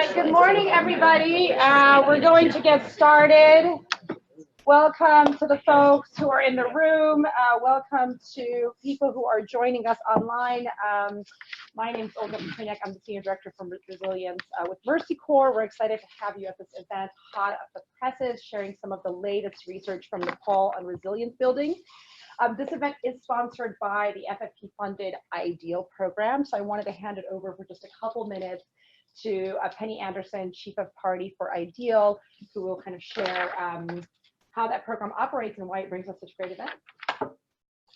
right, good morning, everybody. We're going to get started. Welcome to the folks who are in the room. Welcome to people who are joining us online. My name is Olga Patrinek. I'm the Senior Director for Resilience with Mercy Corps. We're excited to have you at this event, hot off the presses, sharing some of the latest research from Nepal on resilience building. This event is sponsored by the FFP-funded IDEAL program, so I wanted to hand it over for just a couple minutes to Penny Anderson, Chief of Party for IDEAL, who will kind of share how that program operates and why it brings us such great events.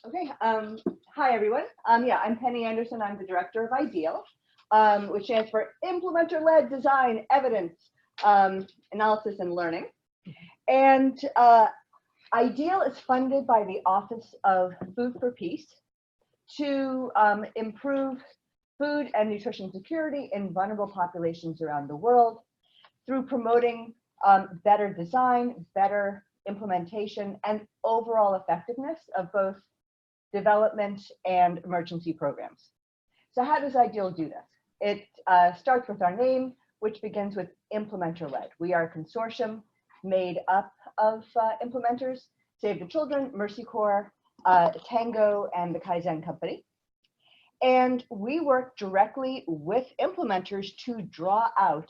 Okay, hi everyone. Yeah, I'm Penny Anderson. I'm the Director of IDEAL, which stands for Implementer-Led Design, Evidence, Analysis, and Learning. And IDEAL is funded by the Office of Food for Peace to improve food and nutrition security in vulnerable populations around the world through promoting better design, better implementation, and overall effectiveness of both development and emergency programs. So how does IDEAL do this? It starts with our name, which begins with implementer-led. We are a consortium made up of implementers, Save the Children, Mercy Corps, Tango, and the Kaizen Company. And we work directly with implementers to draw out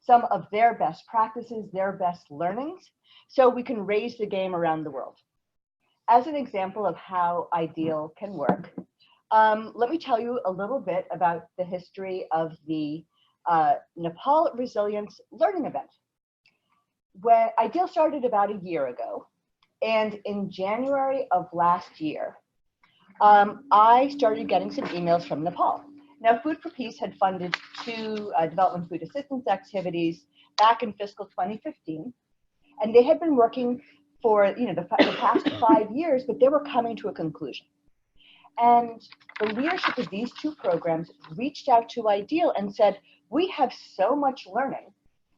some of their best practices, their best learnings, so we can raise the game around the world. As an example of how IDEAL can work, let me tell you a little bit about the history of the Nepal Resilience Learning Event. When IDEAL started about a year ago, and in January of last year, I started getting some emails from Nepal. Now, Food for Peace had funded 2 development food assistance activities back in fiscal 2015, and they had been working for the past 5 years, but they were coming to a conclusion. And the leadership of these 2 programs reached out to IDEAL and said, we have so much learning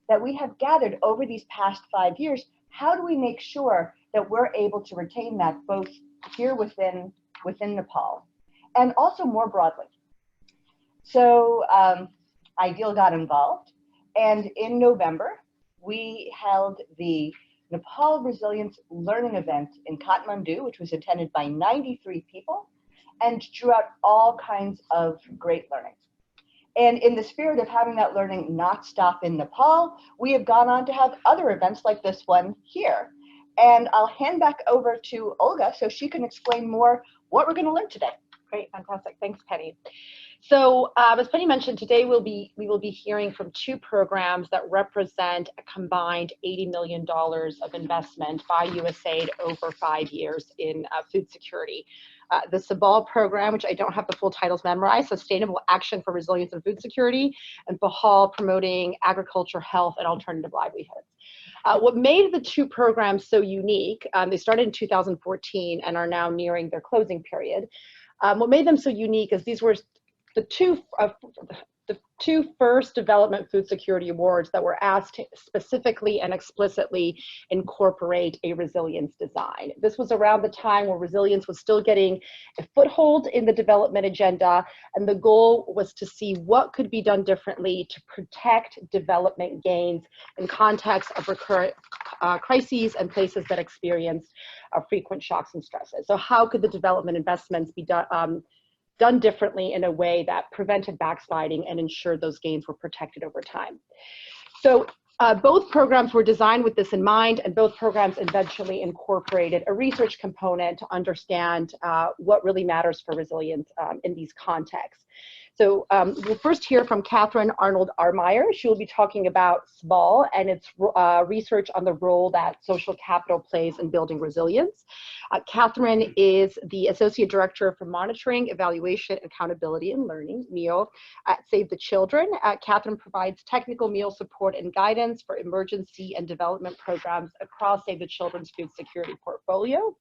that we have gathered over these past 5 years. How do we make sure that we're able to retain that both here within Nepal and also more broadly? So IDEAL got involved, and in November, we held the Nepal Resilience Learning Event in Kathmandu, which was attended by 93 people and drew out all kinds of great learnings. And in the spirit of having that learning not stop in Nepal, we have gone on to have other events like this one here. And I'll hand back over to Olga so she can explain more what we're going to learn today. Great, fantastic. Thanks, Penny. So as Penny mentioned, today we will be hearing from 2 programs that represent a combined $80 million of investment by USAID over 5 years in food security. The Sabal program, which I don't have the full titles memorized, Sustainable Action for Resilience and Food Security, and PAHAL, promoting agriculture, health, and alternative livelihoods. What made the 2 programs so unique, they started in 2014 and are now nearing their closing period. What made them so unique is these were the two first development food security awards that were asked to specifically and explicitly incorporate a resilience design. This was around the time where resilience was still getting a foothold in the development agenda, and the goal was to see what could be done differently to protect development gains in context of recurrent crises and places that experienced frequent shocks and stresses. So how could the development investments be done differently in a way that prevented backsliding and ensured those gains were protected over time? So both programs were designed with this in mind, and both programs eventually incorporated a research component to understand what really matters for resilience in these contexts. So we'll first hear from Catherine Arnold-Armeyer. She will be talking about Sabal and its research on the role that social capital plays in building resilience. Catherine is the Associate Director for Monitoring, Evaluation, Accountability, and Learning, MEO, at Save the Children. Catherine provides technical meal support and guidance for emergency and development programs across Save the Children's food security portfolio.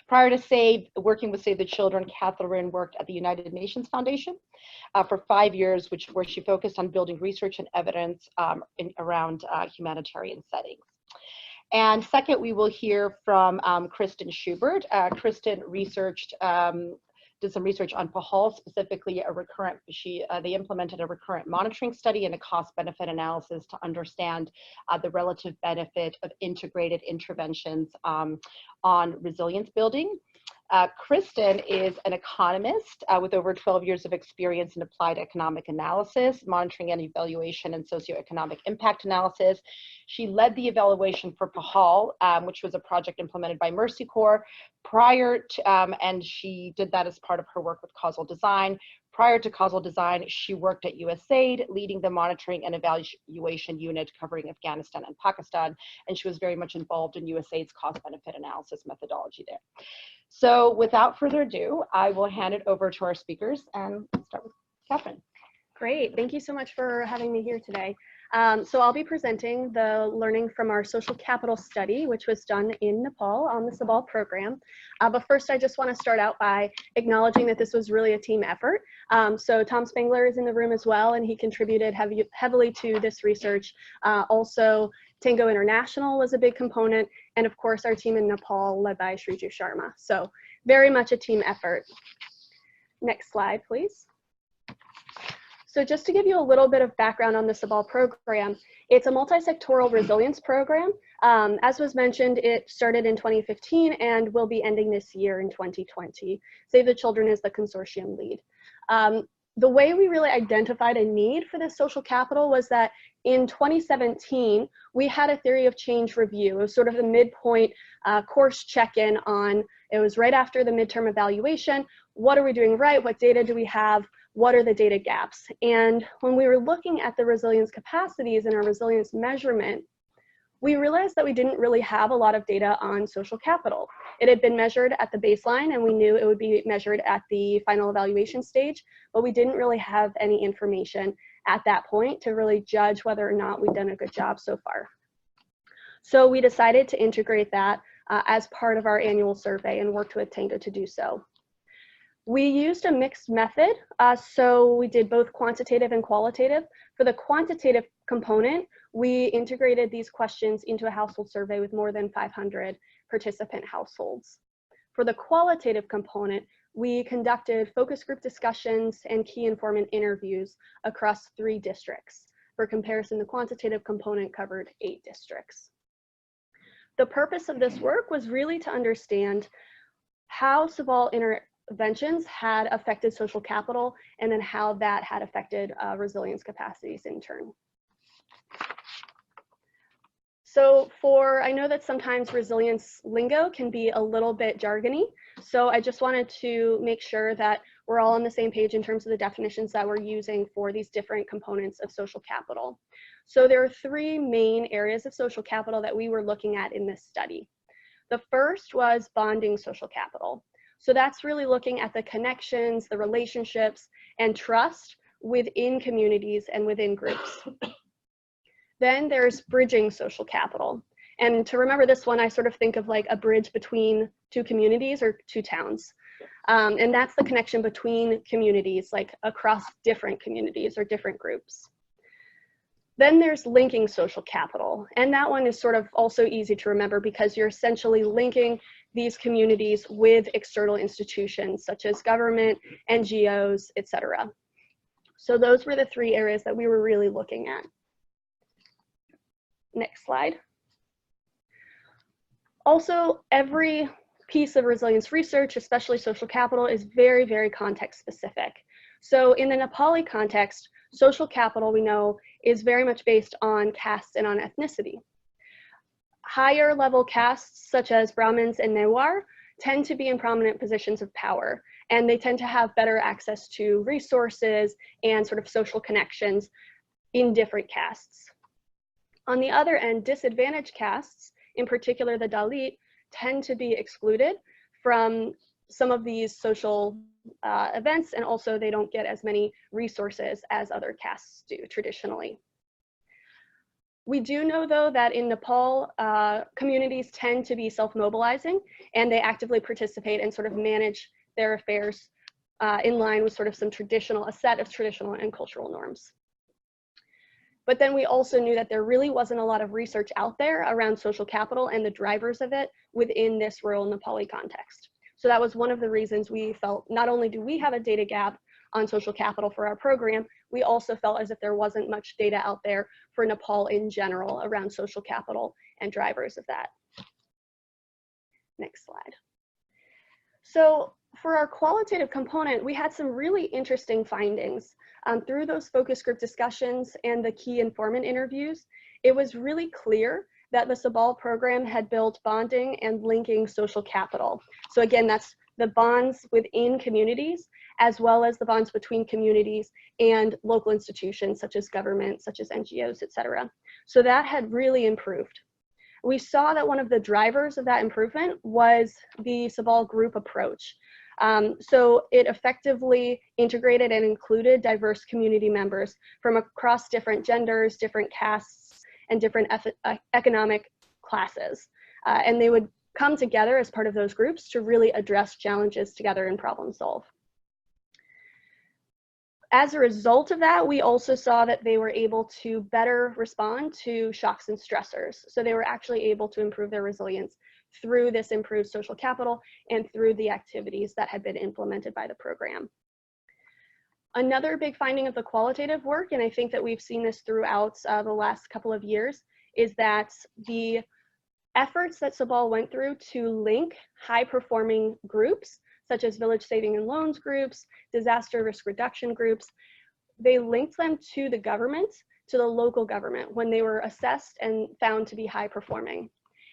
Prior to working with Save the Children, Catherine worked at the United Nations Foundation for 5 years, where she focused on building research and evidence around humanitarian settings. And second, we will hear from Kristen Schubert. Kristen researched did some research on PAHAL, specifically they implemented a recurrent monitoring study and a cost-benefit analysis to understand the relative benefit of integrated interventions on resilience building. Kristen is an economist with over 12 years of experience in applied economic analysis, monitoring and evaluation, and socioeconomic impact analysis. She led the evaluation for PAHAL, which was a project implemented by Mercy Corps and she did that as part of her work with causal design. Prior to causal design, she worked at USAID, leading the monitoring and evaluation unit covering Afghanistan and Pakistan, and she was very much involved in USAID's cost-benefit analysis methodology there. So without further ado, I will hand it over to our speakers and start with Catherine. Great, thank you so much for having me here today. So I'll be presenting the learning from our social capital study, which was done in Nepal on the Sabal program. But first, I just want to start out by acknowledging that this was really a team effort. So Tom Spangler is in the room as well, and he contributed heavily to this research. Also, Tango International was a big component, and of course, our team in Nepal led by Shriju Sharma. So very much a team effort. Next slide, please. So just to give you a little bit of background on the Sabal program, it's a multi-sectoral resilience program. As was mentioned, it started in 2015 and will be ending this year in 2020. Save the Children is the consortium lead. The way we really identified a need for this social capital was that in 2017, we had a theory of change review. It was sort of the midpoint course check-in on, it was right after the midterm evaluation. What are we doing right? What data do we have? What are the data gaps? And when we were looking at the resilience capacities and our resilience measurement, we realized that we didn't really have a lot of data on social capital. It had been measured at the baseline, and we knew it would be measured at the final evaluation stage, but we didn't really have any information at that point to really judge whether or not we'd done a good job so far. So we decided to integrate that as part of our annual survey and worked with Tango to do so. We used a mixed method, so we did both quantitative and qualitative. For the quantitative component, we integrated these questions into a household survey with more than 500 participant households. For the qualitative component, we conducted focus group discussions and key informant interviews across 3 districts. For comparison, the quantitative component covered 8 districts. The purpose of this work was really to understand how Sabal interventions had affected social capital, and then how that had affected resilience capacities in turn. So I know that sometimes resilience lingo can be a little bit jargony, so I just wanted to make sure that we're all on the same page in terms of the definitions that we're using for these different components of social capital. So there are 3 main areas of social capital that we were looking at in this study. The first was bonding social capital. So that's really looking at the connections, the relationships, and trust within communities and within groups. Then there's bridging social capital. And to remember this one, I sort of think of like a bridge between 2 communities or 2 towns. And that's the connection between communities, like across different communities or different groups. Then there's linking social capital. And that one is sort of also easy to remember because you're essentially linking these communities with external institutions such as government, NGOs, etc. So those were the 3 areas that we were really looking at. Next slide. Also, every piece of resilience research, especially social capital, is very, very context specific. So in the Nepali context, social capital, we know, is very much based on caste and on ethnicity. Higher level castes, such as Brahmins and Newar, tend to be in prominent positions of power, and they tend to have better access to resources and sort of social connections in different castes. On the other end, disadvantaged castes, in particular the Dalit, tend to be excluded from some of these social events, and also they don't get as many resources as other castes do traditionally. We do know, though, that in Nepal, communities tend to be self-mobilizing, and they actively participate and sort of manage their affairs in line with sort of a set of traditional and cultural norms. But then we also knew that there really wasn't a lot of research out there around social capital and the drivers of it within this rural Nepali context. So that was one of the reasons we felt not only do we have a data gap on social capital for our program, we also felt as if there wasn't much data out there for Nepal in general around social capital and drivers of that. Next slide. So for our qualitative component, we had some really interesting findings. Through those focus group discussions and the key informant interviews, it was really clear that the Sabal program had built bonding and linking social capital. So again, that's the bonds within communities, as well as the bonds between communities and local institutions, such as government, such as NGOs, et cetera. So that had really improved. We saw that one of the drivers of that improvement was the Sabal group approach. So it effectively integrated and included diverse community members from across different genders, different castes, and different economic classes. And they would come together as part of those groups to really address challenges together and problem solve. As a result of that, we also saw that they were able to better respond to shocks and stressors. So they were actually able to improve their resilience through this improved social capital and through the activities that had been implemented by the program. Another big finding of the qualitative work, and I think that we've seen this throughout the last couple of years, is that the efforts that Sabal went through to link high-performing groups, such as village saving and loans groups, disaster risk reduction groups, they linked them to the government, to the local government, when they were assessed and found to be high-performing.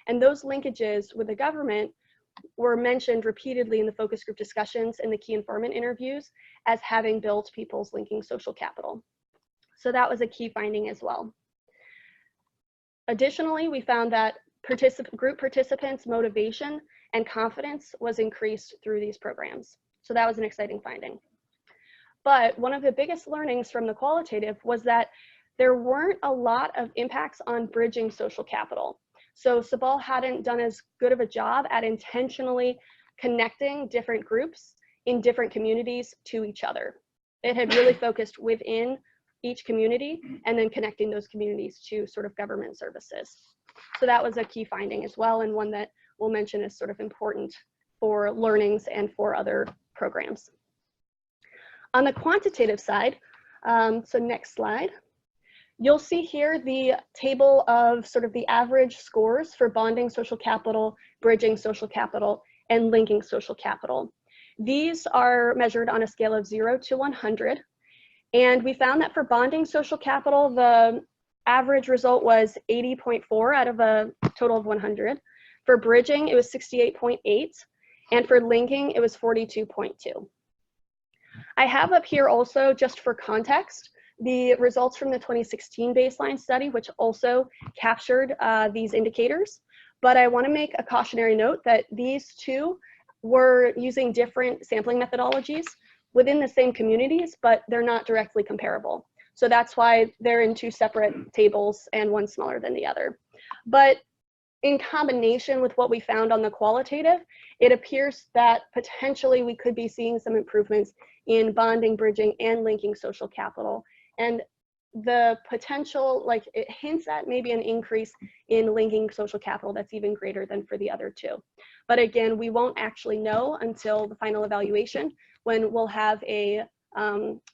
And those linkages with the government were mentioned repeatedly in the focus group discussions and the key informant interviews as having built people's linking social capital. So that was a key finding as well. Additionally, we found that group participants' motivation and confidence was increased through these programs. So that was an exciting finding. But one of the biggest learnings from the qualitative was that there weren't a lot of impacts on bridging social capital. So Sabal hadn't done as good of a job at intentionally connecting different groups in different communities to each other. It had really focused within each community and then connecting those communities to sort of government services. So that was a key finding as well, and one that we'll mention is sort of important for learnings and for other programs. On the quantitative side, so next slide, you'll see here the table of sort of the average scores for bonding social capital, bridging social capital, and linking social capital. These are measured on a scale of 0 to 100. And we found that for bonding social capital, the average result was 80.4 out of a total of 100. For bridging, it was 68.8. And for linking, it was 42.2. I have up here also, just for context, the results from the 2016 baseline study, which also captured these indicators. But I want to make a cautionary note that these two were using different sampling methodologies within the same communities, but they're not directly comparable. So that's why they're in two separate tables and one smaller than the other. But in combination with what we found on the qualitative, it appears that potentially we could be seeing some improvements in bonding, bridging, and linking social capital. And the potential, like, it hints at maybe an increase in linking social capital that's even greater than for the other two. But again, we won't actually know until the final evaluation, when we'll have a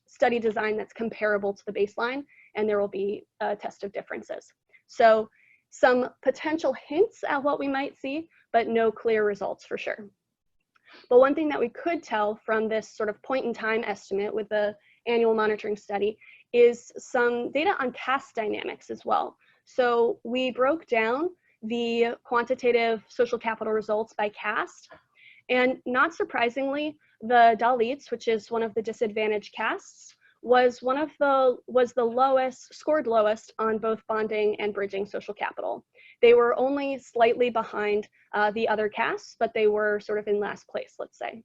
study design that's comparable to the baseline, and there will be a test of differences. So some potential hints at what we might see, but no clear results for sure. But one thing that we could tell from this sort of point in time estimate with the annual monitoring study is some data on caste dynamics as well. So we broke down the quantitative social capital results by caste, and not surprisingly, the Dalits, which is one of the disadvantaged castes, was the lowest, scored lowest on both bonding and bridging social capital. They were only slightly behind the other castes, but they were sort of in last place, let's say.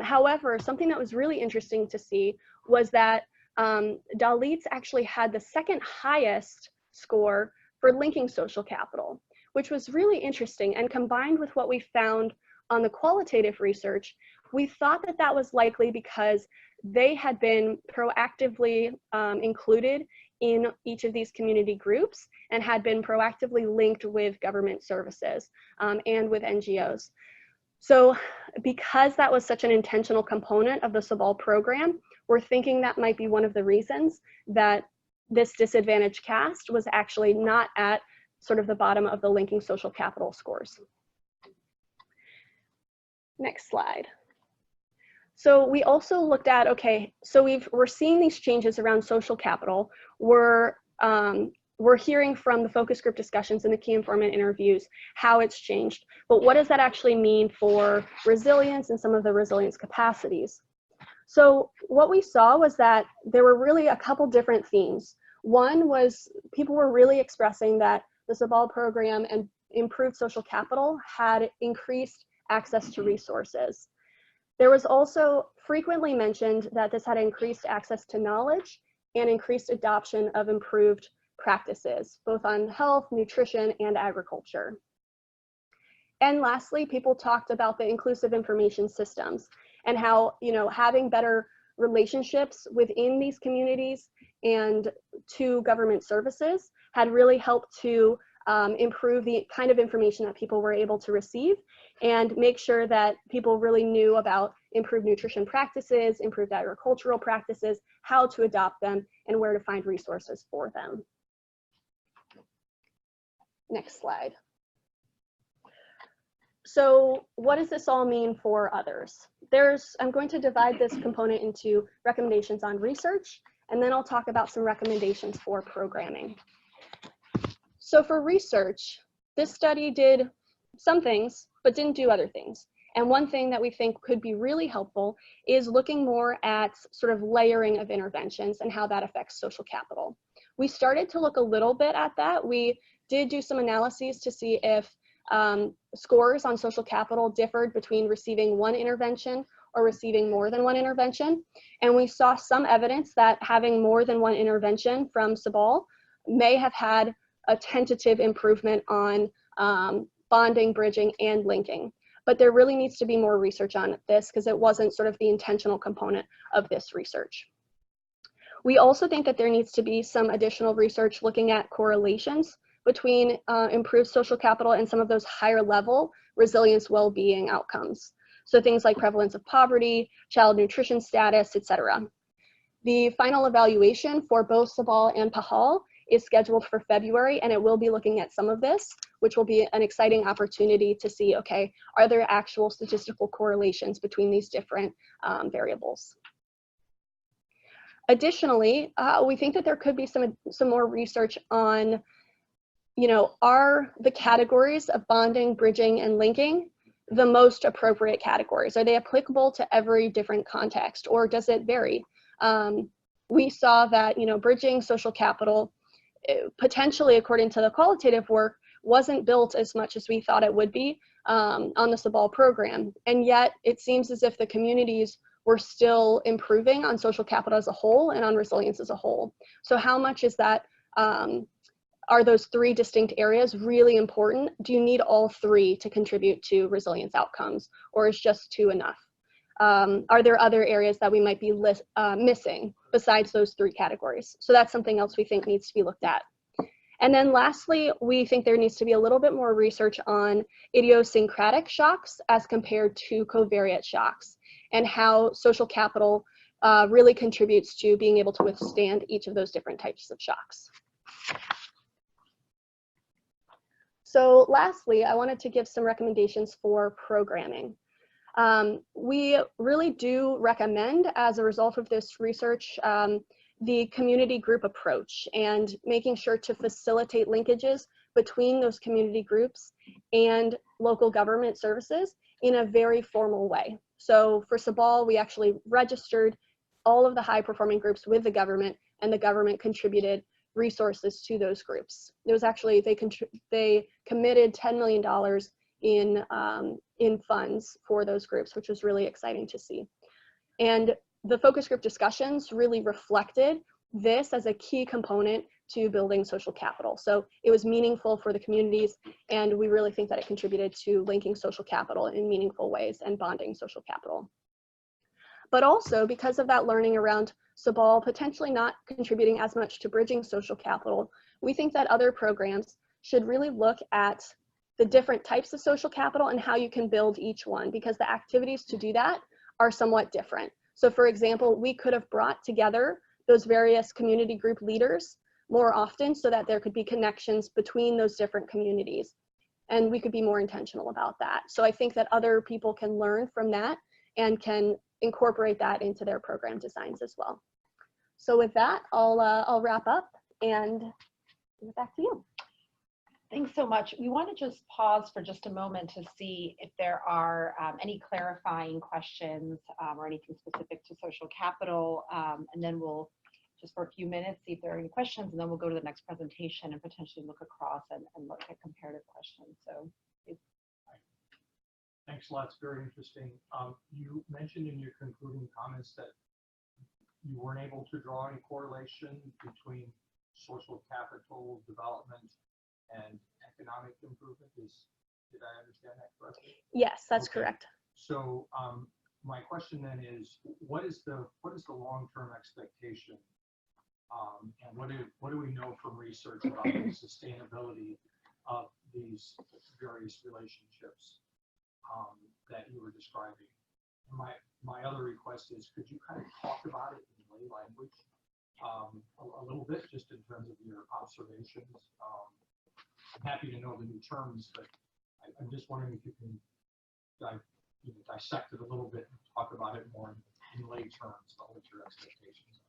However, something that was really interesting to see was that Dalits actually had the second highest score for linking social capital, which was really interesting. And combined with what we found on the qualitative research, we thought that that was likely because they had been proactively included in each of these community groups and had been proactively linked with government services and with NGOs. So because that was such an intentional component of the Sabal program, we're thinking that might be one of the reasons that this disadvantaged caste was actually not at sort of the bottom of the linking social capital scores. Next slide. So we also looked at, okay, so we're seeing these changes around social capital. We're hearing from the focus group discussions and the key informant interviews how it's changed, but what does that actually mean for resilience and some of the resilience capacities? So what we saw was that there were really a couple different themes. One was people were really expressing that the Sabal program and improved social capital had increased access to resources. There was also frequently mentioned that this had increased access to knowledge and increased adoption of improved practices, both on health, nutrition, and agriculture. And lastly, people talked about the inclusive information systems and how, you know, having better relationships within these communities and to government services had really helped to improve the kind of information that people were able to receive and make sure that people really knew about improved nutrition practices, improved agricultural practices, how to adopt them, and where to find resources for them. Next slide. So what does this all mean for others? I'm going to divide this component into recommendations on research, and then I'll talk about some recommendations for programming. So for research, this study did some things, but didn't do other things. And one thing that we think could be really helpful is looking more at sort of layering of interventions and how that affects social capital. We started to look a little bit at that. We did do some analyses to see if scores on social capital differed between receiving one intervention or receiving more than one intervention. And we saw some evidence that having more than one intervention from Sabal may have had a tentative improvement on bonding, bridging, and linking. But there really needs to be more research on this because it wasn't sort of the intentional component of this research. We also think that there needs to be some additional research looking at correlations between improved social capital and some of those higher level resilience well-being outcomes. So things like prevalence of poverty, child nutrition status, etc. The final evaluation for both Sabal and PAHAL is scheduled for February, and it will be looking at some of this, which will be an exciting opportunity to see, okay, are there actual statistical correlations between these different variables? Additionally, we think that there could be some more research on, you know, are the categories of bonding, bridging, and linking the most appropriate categories? Are they applicable to every different context, or does it vary? We saw that, you know, bridging social capital, potentially according to the qualitative work, wasn't built as much as we thought it would be on the Sabal program. And yet it seems as if the communities were still improving on social capital as a whole and on resilience as a whole. So how much is that, are those three distinct areas really important? Do you need all three to contribute to resilience outcomes, or is just two enough? Are there other areas that we might be missing besides those three categories? So that's something else we think needs to be looked at. And then lastly, we think there needs to be a little bit more research on idiosyncratic shocks as compared to covariate shocks, and how social capital really contributes to being able to withstand each of those different types of shocks. So lastly, I wanted to give some recommendations for programming. We really do recommend, as a result of this research, the community group approach and making sure to facilitate linkages between those community groups and local government services in a very formal way. So for Sabal, we actually registered all of the high performing groups with the government, and the government contributed resources to those groups. There was actually, they committed $10 million in funds for those groups, which was really exciting to see. And the focus group discussions really reflected this as a key component to building social capital. So it was meaningful for the communities, and we really think that it contributed to linking social capital in meaningful ways and bonding social capital. But also, because of that learning around Sabal potentially not contributing as much to bridging social capital, we think that other programs should really look at the different types of social capital and how you can build each one, because the activities to do that are somewhat different. So for example, we could have brought together those various community group leaders more often so that there could be connections between those different communities. And we could be more intentional about that. So I think that other people can learn from that and can incorporate that into their program designs as well. So with that, I'll wrap up and give it back to you. Thanks so much. We want to just pause for just a moment to see if there are any clarifying questions or anything specific to social capital, and then we'll just for a few minutes see if there are any questions, and then we'll go to the next presentation and potentially look across and look at comparative questions. So, thanks a lot. It's very interesting. You mentioned in your concluding comments that you weren't able to draw any correlation between social capital development and economic improvement. Did I understand that correctly? Yes, that's Okay. correct. So my question then is, what is the long-term expectation, and what do we know from research about the sustainability of these various relationships that you were describing? My other request is, could you kind of talk about it in lay language a little bit, just in terms of your observations? I'm happy to know the new terms, but I'm just wondering if you can dissect it a little bit and talk about it more in lay terms about what your expectations are.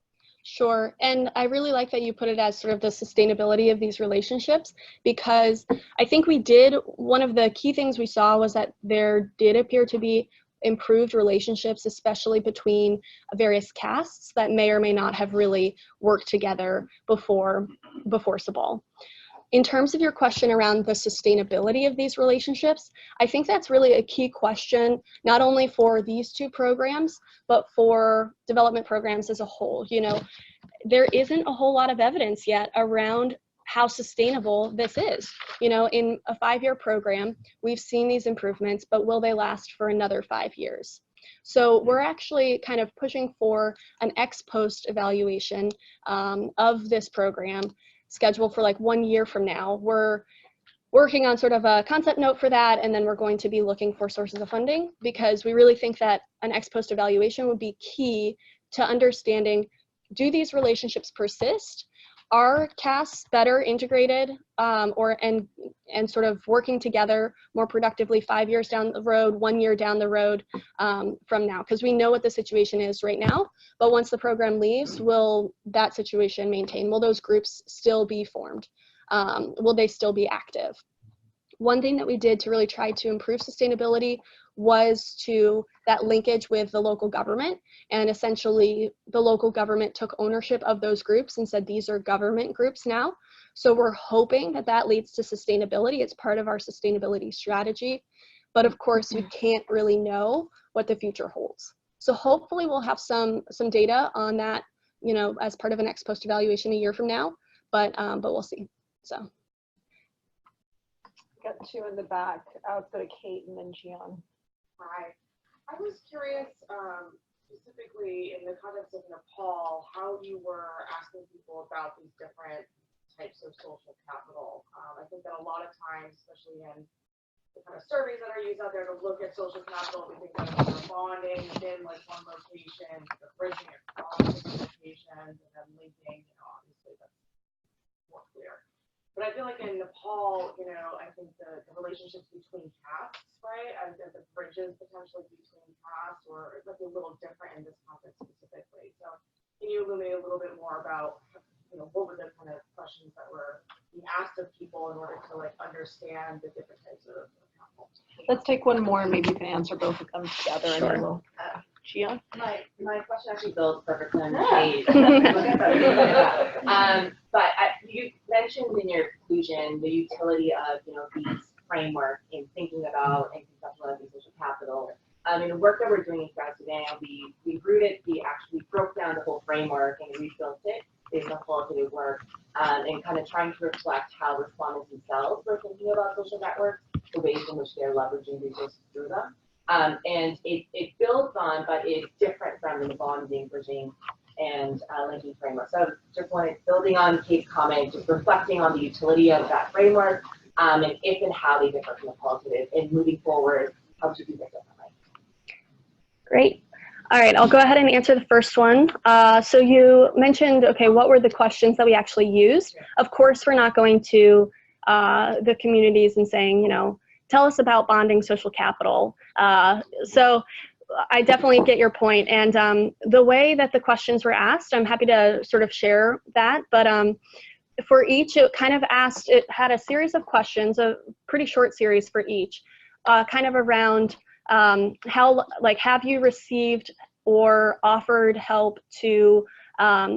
Sure. And I really like that you put it as sort of the sustainability of these relationships, because I think one of the key things we saw was that there did appear to be improved relationships, especially between various castes that may or may not have really worked together before Sabal. In terms of your question around the sustainability of these relationships, I think that's really a key question, not only for these two programs, but for development programs as a whole. You know, there isn't a whole lot of evidence yet around how sustainable this is. You know, in a 5-year program, we've seen these improvements, but will they last for another 5 years? So we're actually kind of pushing for an ex post evaluation of this program, scheduled for like 1 year from now. We're working on sort of a concept note for that, and then we're going to be looking for sources of funding, because we really think that an ex post evaluation would be key to understanding, do these relationships persist? Are castes better integrated and sort of working together more productively 5 years down the road, 1 year down the road from now? Because we know what the situation is right now, but once the program leaves, will that situation maintain? Will those groups still be formed? Will they still be active? One thing that we did to really try to improve sustainability was to that linkage with the local government, and essentially the local government took ownership of those groups and said, these are government groups now. So we're hoping that that leads to sustainability. It's part of our sustainability strategy, but of course we can't really know what the future holds. So hopefully we'll have some data on that, you know, as part of an ex post evaluation a year from now, but we'll see. So. Got two in the back. I'll go to Kate and then Gian. Hi. I was curious, specifically in the context of Nepal, how you were asking people about these different types of social capital. I think that a lot of times, especially in the kind of surveys that are used out there to look at social capital, we think of bonding within like one location, the bridging across different locations, and then linking, you know, obviously that's more clear. But I feel like in Nepal, you know, I think the relationships between castes, right, and the bridges potentially between castes, or it might be a little different in this context specifically. So can you illuminate a little bit more about, you know, what were the kind of questions that were being asked of people in order to like understand the different types of capital? Let's take one more, and maybe you can answer both of them together. Sure. And then we'll, Gian? My question actually builds perfectly on Kate. But you mentioned in your conclusion the utility of, you know, these framework in thinking about and conceptualizing social capital. In the work that we're doing in South Sudan, we broke down the whole framework and rebuilt it based on qualitative work, and kind of trying to reflect how respondents themselves were thinking about social networks, the ways in which they're leveraging resources through them. And it builds on, but it's different from the bonding, bridging, and linking framework. So just building on Kate's comment, just reflecting on the utility of that framework, and if and how they differ from the qualitative, and moving forward, how to do this differently. Great. All right, I'll go ahead and answer the first one. So you mentioned, okay, what were the questions that we actually used? Of course, we're not going to the communities and saying, you know, tell us about bonding social capital. So I definitely get your point. And the way that the questions were asked, I'm happy to sort of share that. But for each, it kind of asked, it had a series of questions, a pretty short series for each, kind of around how, like, have you received or offered help to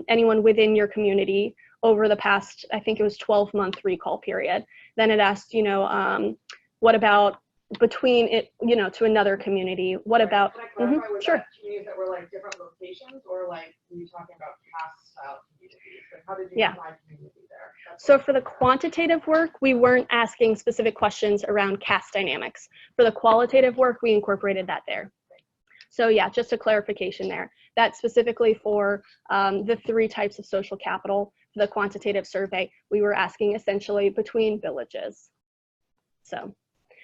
anyone within your community over the past, I think it was 12-month recall period. Then it asked, you know, what about between it, you know, to another community? What about? Can I clarify, was sure. that communities that were like different locations, or like were you talking about caste style communities? Like how did you define community there? So for the quantitative work, we weren't asking specific questions around caste dynamics. For the qualitative work, we incorporated that there. So yeah, just a clarification there. That's specifically for the 3 types of social capital. For the quantitative survey, we were asking essentially between villages. So,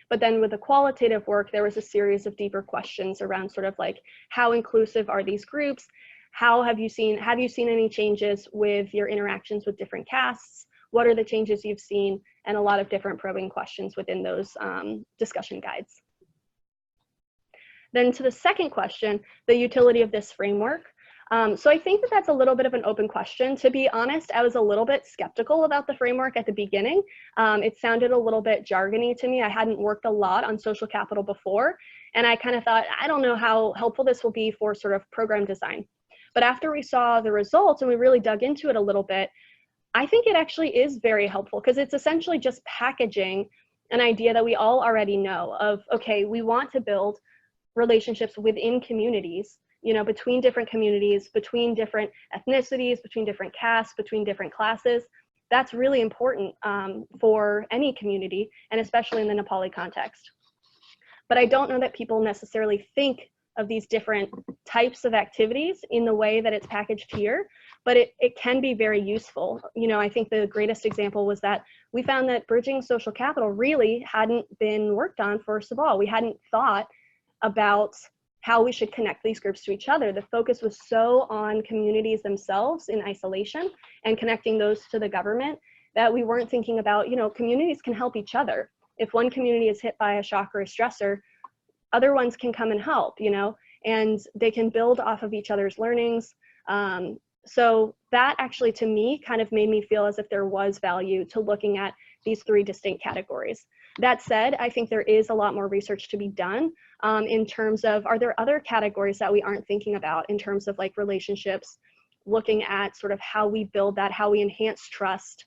but then with the qualitative work, there was a series of deeper questions around sort of like, how inclusive are these groups? How have you seen any changes with your interactions with different castes? What are the changes you've seen? And a lot of different probing questions within those discussion guides. Then to the second question, the utility of this framework. So I think that that's a little bit of an open question. To be honest, I was a little bit skeptical about the framework at the beginning. It sounded a little bit jargony to me. I hadn't worked a lot on social capital before, and I kind of thought, I don't know how helpful this will be for sort of program design. But after we saw the results and we really dug into it a little bit, I think it actually is very helpful, because it's essentially just packaging an idea that we all already know of, okay, we want to build relationships within communities, you know, between different communities, between different ethnicities, between different castes, between different classes. That's really important for any community, and especially in the Nepali context. But I don't know that people necessarily think of these different types of activities in the way that it's packaged here, but it can be very useful. You know, I think the greatest example was that we found that bridging social capital really hadn't been worked on for Sabal. We hadn't thought about how we should connect these groups to each other. The focus was so on communities themselves in isolation and connecting those to the government that we weren't thinking about, you know, communities can help each other. If one community is hit by a shock or a stressor, other ones can come and help, you know, and they can build off of each other's learnings. So that actually, to me, kind of made me feel as if there was value to looking at these 3 distinct categories. That said, I think there is a lot more research to be done in terms of, are there other categories that we aren't thinking about in terms of like relationships, looking at sort of how we build that, how we enhance trust.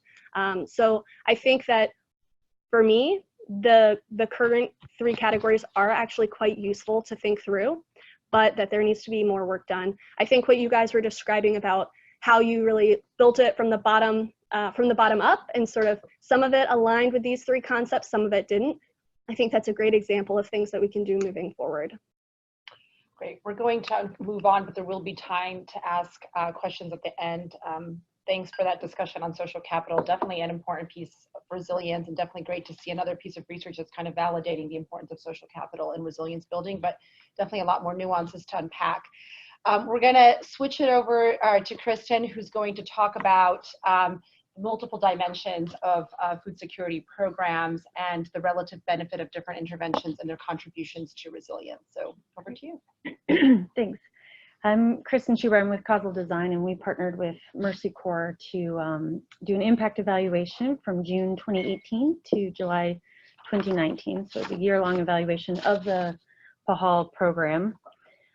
So I think that for me, the current 3 categories are actually quite useful to think through, but that there needs to be more work done. I think what you guys were describing about how you really built it from the bottom up, and sort of some of it aligned with these 3 concepts, some of it didn't. I think that's a great example of things that we can do moving forward. Great. We're going to move on, but there will be time to ask questions at the end. Thanks for that discussion on social capital. Definitely an important piece of resilience, and definitely great to see another piece of research that's kind of validating the importance of social capital in resilience building, but definitely a lot more nuances to unpack. We're going to switch it over to Kristen, who's going to talk about multiple dimensions of food security programs and the relative benefit of different interventions and their contributions to resilience. So over to you. Thanks. I'm Kristen Schubert. I'm with Causal Design, and we partnered with Mercy Corps to do an impact evaluation from June 2018 to July 2019. So it's a year-long evaluation of the PAHAL program.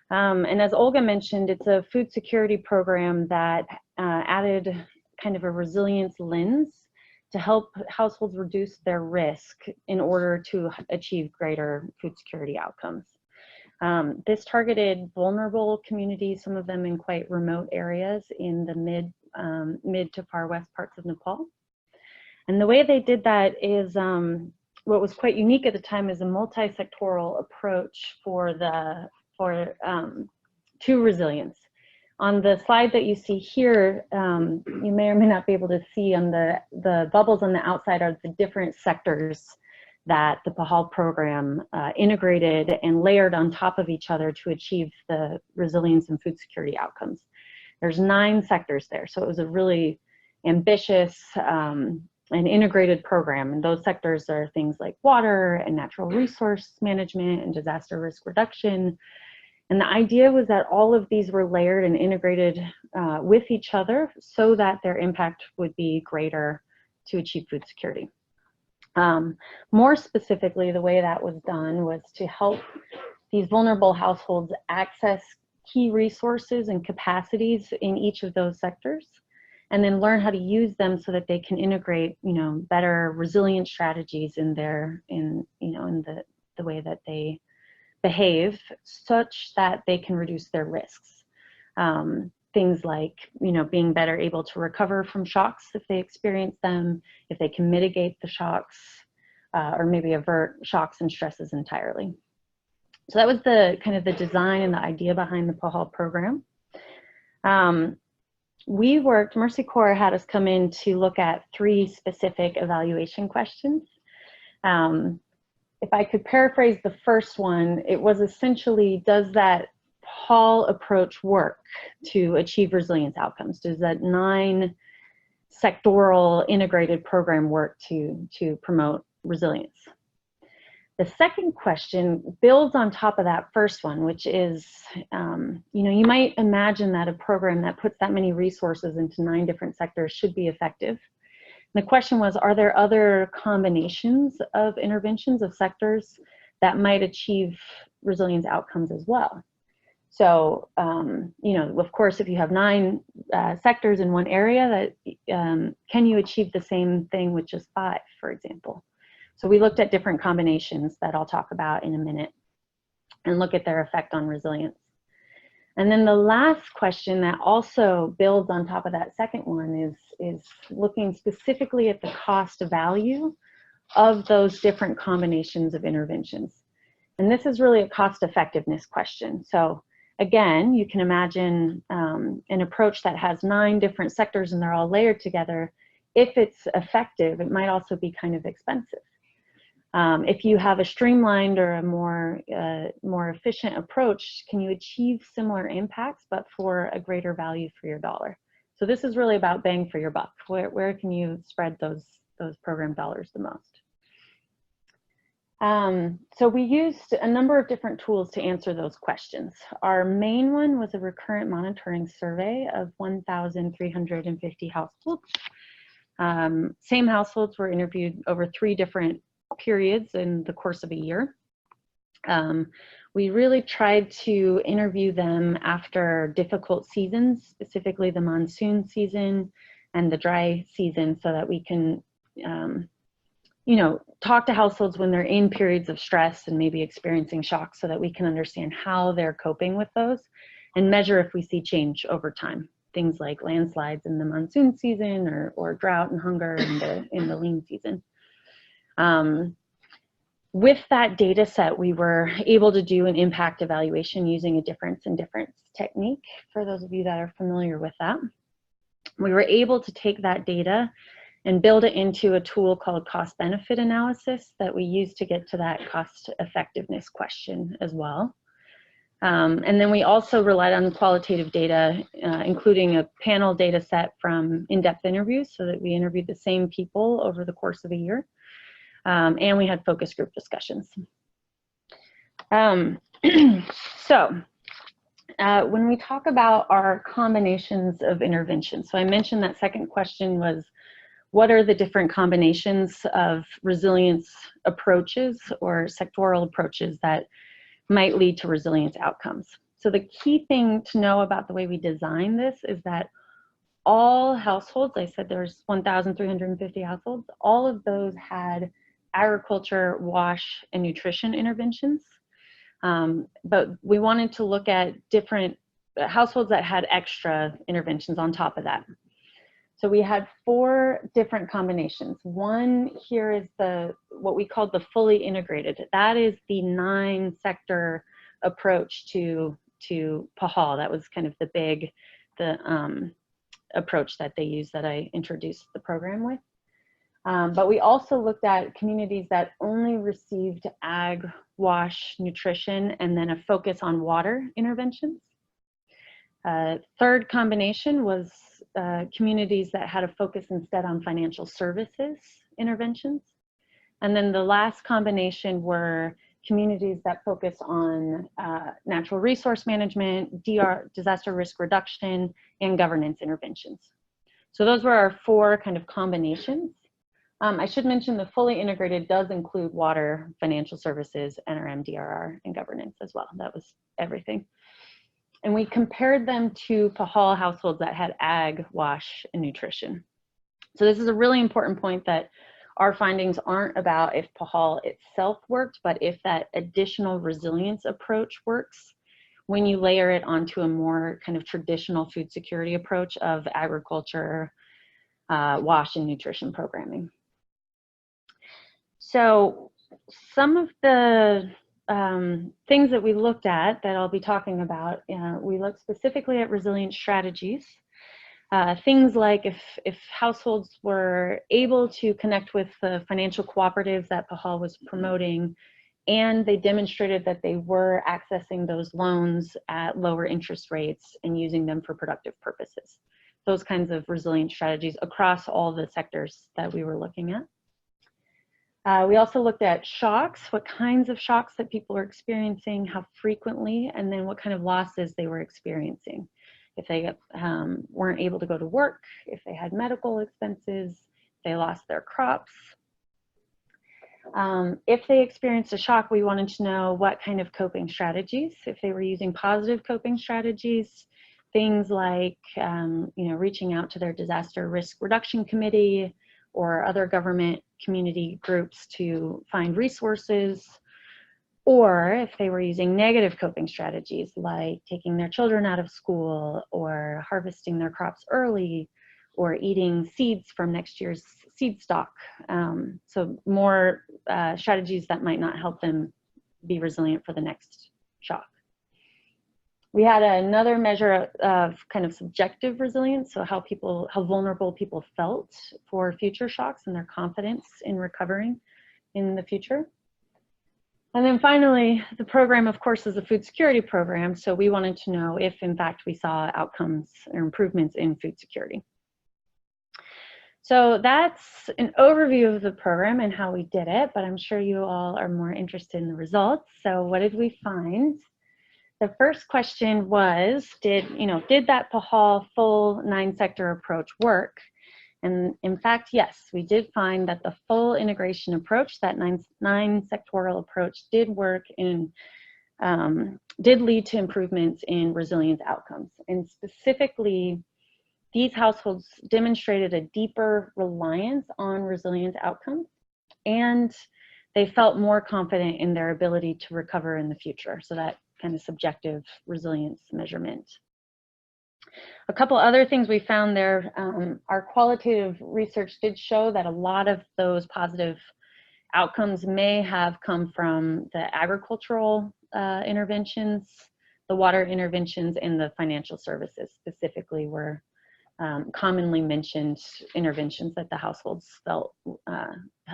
And as Olga mentioned, it's a food security program that added kind of a resilience lens to help households reduce their risk in order to achieve greater food security outcomes. This targeted vulnerable communities, some of them in quite remote areas in the mid to far west parts of Nepal. And the way they did that is what was quite unique at the time is a multi-sectoral approach to resilience. On the slide that you see here, you may or may not be able to see on the bubbles on the outside are the different sectors that the PAHAL program integrated and layered on top of each other to achieve the resilience and food security outcomes. There's 9 sectors there, so it was a really ambitious and integrated program. And those sectors are things like water and natural resource management and disaster risk reduction. And the idea was that all of these were layered and integrated with each other so that their impact would be greater to achieve food security. More specifically, the way that was done was to help these vulnerable households access key resources and capacities in each of those sectors, and then learn how to use them so that they can integrate, better resilient strategies in the way that they behave, such that they can reduce their risks. Things like, being better able to recover from shocks if they experience them, if they can mitigate the shocks, or maybe avert shocks and stresses entirely. So that was the kind of the design and the idea behind the PAHAL program. Mercy Corps had us come in to look at 3 specific evaluation questions. If I could paraphrase the first one, it was essentially, does that PAHAL approach work to achieve resilience outcomes? Does that 9 sectoral integrated program work to promote resilience? The second question builds on top of that first one, which is, you might imagine that a program that puts that many resources into 9 different sectors should be effective. And the question was, are there other combinations of interventions of sectors that might achieve resilience outcomes as well? So, of course, if you have 9 sectors in one area, that can you achieve the same thing with just 5, for example? So we looked at different combinations that I'll talk about in a minute and look at their effect on resilience. And then the last question that also builds on top of that second one is looking specifically at the cost value of those different combinations of interventions. And this is really a cost effectiveness question. So again, you can imagine an approach that has 9 different sectors and they're all layered together. If it's effective, it might also be kind of expensive. If you have a streamlined or a more efficient approach, can you achieve similar impacts but for a greater value for your dollar? So this is really about bang for your buck. Where can you spread those program dollars the most? So we used a number of different tools to answer those questions. Our main one was a recurrent monitoring survey of 1,350 households. Same households were interviewed over 3 different periods in the course of a year. We really tried to interview them after difficult seasons, specifically the monsoon season and the dry season, so that we can talk to households when they're in periods of stress and maybe experiencing shocks, so that we can understand how they're coping with those and measure if we see change over time. Things like landslides in the monsoon season or drought and hunger in the lean season. With that data set, we were able to do an impact evaluation using a difference in difference technique, for those of you that are familiar with that. We were able to take that data and build it into a tool called cost benefit analysis that we use to get to that cost effectiveness question as well. And then we also relied on qualitative data, including a panel data set from in-depth interviews, so that we interviewed the same people over the course of a year. And we had focus group discussions. When we talk about our combinations of interventions, so I mentioned that second question was, what are the different combinations of resilience approaches or sectoral approaches that might lead to resilience outcomes? So the key thing to know about the way we design this is that all households, I said there's 1,350 households, all of those had agriculture, wash, and nutrition interventions. But we wanted to look at different households that had extra interventions on top of that. So we had 4 different combinations. One here is what we called the fully integrated. That is the 9 sector approach to to PAHAL. That was kind of the approach that they used that I introduced the program with. But we also looked at communities that only received ag, wash, nutrition, and then a focus on water interventions. Third combination was communities that had a focus instead on financial services interventions. And then the last combination were communities that focus on natural resource management, disaster risk reduction, and governance interventions. So those were our 4 kind of combinations. I should mention the fully integrated does include water, financial services, NRM, DRR, and governance as well. That was everything. And we compared them to PAHAL households that had ag, wash, and nutrition. So this is a really important point, that our findings aren't about if PAHAL itself worked, but if that additional resilience approach works when you layer it onto a more kind of traditional food security approach of agriculture, wash, and nutrition programming. So some of the things that we looked at that I'll be talking about, we looked specifically at resilient strategies. Things like if households were able to connect with the financial cooperatives that PAHAL was promoting, and they demonstrated that they were accessing those loans at lower interest rates and using them for productive purposes. Those kinds of resilient strategies across all the sectors that we were looking at. We also looked at shocks, what kinds of shocks that people are experiencing, how frequently, and then what kind of losses they were experiencing. If they weren't able to go to work, if they had medical expenses, they lost their crops. If they experienced a shock, we wanted to know what kind of coping strategies, if they were using positive coping strategies, things like reaching out to their disaster risk reduction committee or other government community groups to find resources, or if they were using negative coping strategies like taking their children out of school or harvesting their crops early or eating seeds from next year's seed stock. So more strategies that might not help them be resilient for the next shock. We had another measure of kind of subjective resilience, so how vulnerable people felt for future shocks and their confidence in recovering in the future. And then finally, the program, of course, is a food security program, so we wanted to know if, in fact, we saw outcomes or improvements in food security. So that's an overview of the program and how we did it, but I'm sure you all are more interested in the results. So what did we find? The first question was, did that PAHAL full 9-sector approach work? And in fact, yes, we did find that the full integration approach, that 9-sectoral approach, did work and did lead to improvements in resilience outcomes. And specifically, these households demonstrated a deeper reliance on resilience outcomes, and they felt more confident in their ability to recover in the future. So that kind of subjective resilience measurement. A couple other things we found there, our qualitative research did show that a lot of those positive outcomes may have come from the agricultural interventions, the water interventions, and the financial services specifically were commonly mentioned interventions that the households felt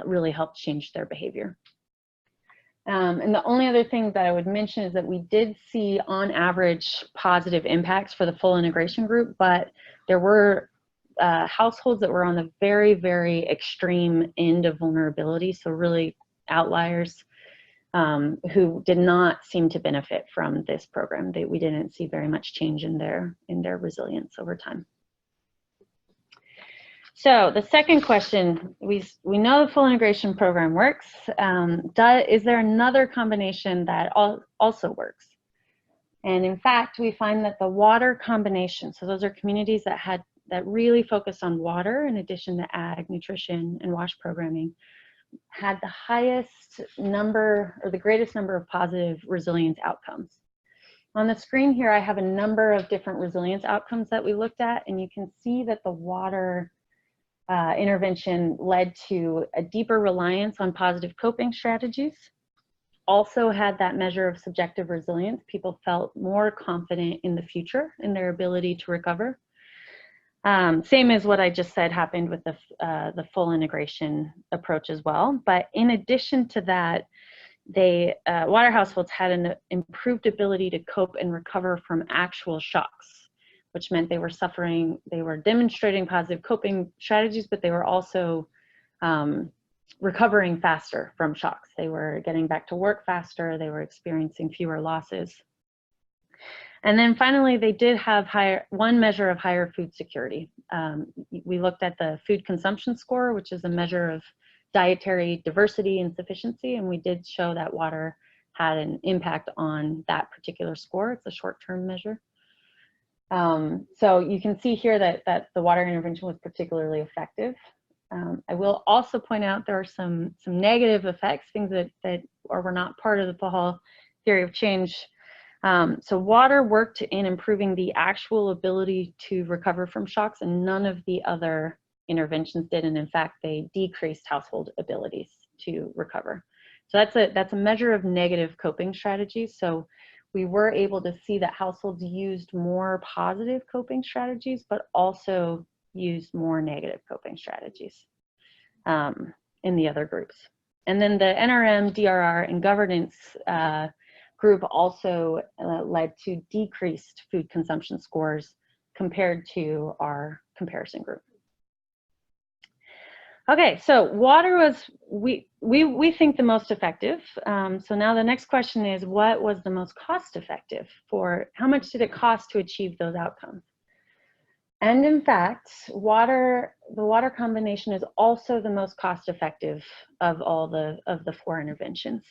really helped change their behavior. And the only other thing that I would mention is that we did see on average positive impacts for the full integration group, but there were households that were on the very, very extreme end of vulnerability, so really outliers, who did not seem to benefit from this program. We didn't see very much change in their resilience over time. So the second question, we know the full integration program works. Is there another combination that also works? And in fact, we find that the water combination, so those are communities that really focus on water in addition to ag, nutrition, and WASH programming, had the highest number or the greatest number of positive resilience outcomes. On the screen here, I have a number of different resilience outcomes that we looked at, and you can see that the water intervention led to a deeper reliance on positive coping strategies. also had that measure of subjective resilience. People felt more confident in the future in their ability to recover. Same as what I just said happened with the full integration approach as well. But in addition to that, water households had an improved ability to cope and recover from actual shocks, which meant they were demonstrating positive coping strategies, but they were also recovering faster from shocks. They were getting back to work faster, they were experiencing fewer losses. And then finally, they did have one measure of higher food security. We looked at the food consumption score, which is a measure of dietary diversity and sufficiency, and we did show that water had an impact on that particular score. It's a short-term measure. So you can see here that the water intervention was particularly effective. I will also point out there are some negative effects, things that were not part of the PAHAL theory of change. So water worked in improving the actual ability to recover from shocks, and none of the other interventions did, and in fact they decreased household abilities to recover. So that's a measure of negative coping strategies. So we were able to see that households used more positive coping strategies, but also used more negative coping strategies in the other groups. And then the NRM, DRR, and governance group also led to decreased food consumption scores compared to our comparison group. Okay, so water was, we think, the most effective. So now the next question is, what was the most cost effective how much did it cost to achieve those outcomes? And in fact, the water combination is also the most cost effective of all the 4 interventions,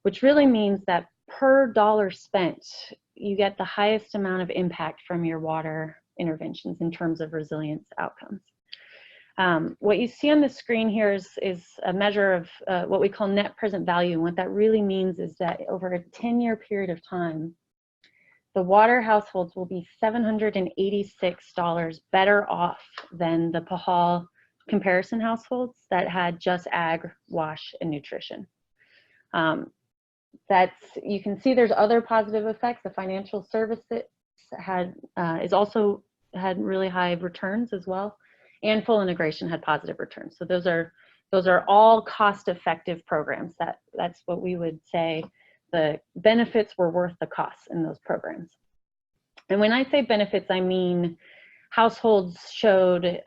which really means that per dollar spent, you get the highest amount of impact from your water interventions in terms of resilience outcomes. What you see on the screen here is a measure of what we call net present value. And what that really means is that over a 10-year period of time, the water households will be $786 better off than the PAHAL comparison households that had just ag, wash, and nutrition. You can see there's other positive effects. The financial services also had really high returns as well, and full integration had positive returns. So those are all cost-effective programs. That's what we would say the benefits were worth the costs in those programs. And when I say benefits, I mean households showed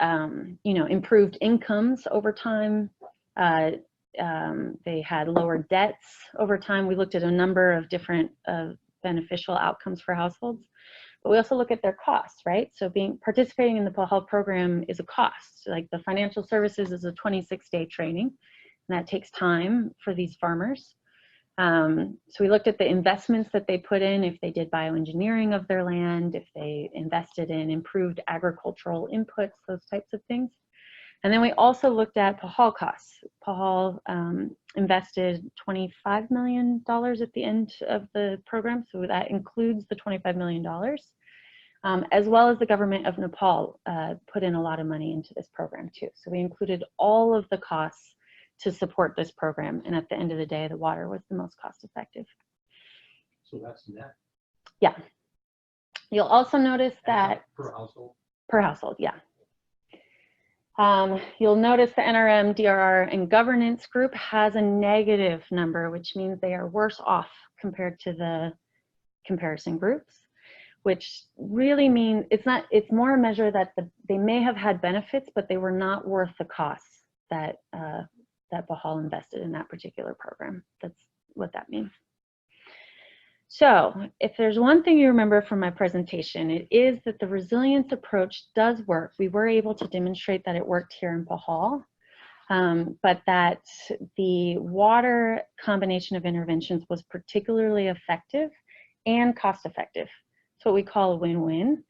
improved incomes over time. They had lower debts over time. We looked at a number of different beneficial outcomes for households. But we also look at their costs, right? So participating in the PAHAL program is a cost. Like the financial services is a 26-day training, and that takes time for these farmers. So we looked at the investments that they put in, if they did bioengineering of their land, if they invested in improved agricultural inputs, those types of things. And then we also looked at PAHAL costs. PAHAL invested $25 million at the end of the program, so that includes the $25 million, as well as the government of Nepal put in a lot of money into this program too. So we included all of the costs to support this program, and at the end of the day, the water was the most cost effective. So that's net? Yeah. You'll also notice that per household? Per household, yeah. You'll notice the NRM, DRR, and governance group has a negative number, which means they are worse off compared to the comparison groups, which really means it's more a measure that they may have had benefits, but they were not worth the costs that PAHAL invested in that particular program. That's what that means. So if there's one thing you remember from my presentation, it is that the resilience approach does work. We were able to demonstrate that it worked here in PAHAL, but that the water combination of interventions was particularly effective and cost effective. It's what we call a win-win.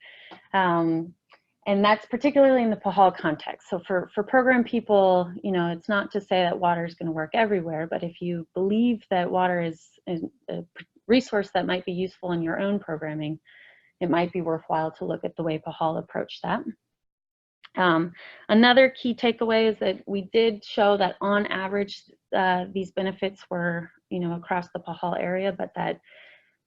And that's particularly in the PAHAL context. So for program people, it's not to say that water is going to work everywhere, but if you believe that water is a resource that might be useful in your own programming, it might be worthwhile to look at the way PAHAL approached that. Another key takeaway is that we did show that on average, these benefits were, across the PAHAL area, but that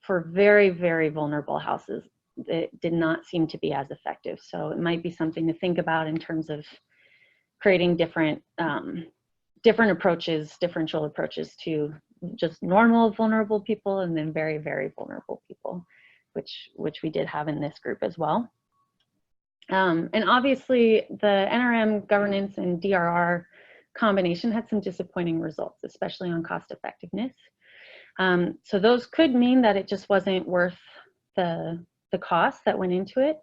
for very, very vulnerable houses, it did not seem to be as effective. So it might be something to think about in terms of creating different approaches, differential approaches to just normal vulnerable people and then very, very vulnerable people, which we did have in this group as well. And obviously the NRM governance and DRR combination had some disappointing results, especially on cost effectiveness. So those could mean that it just wasn't worth the cost that went into it.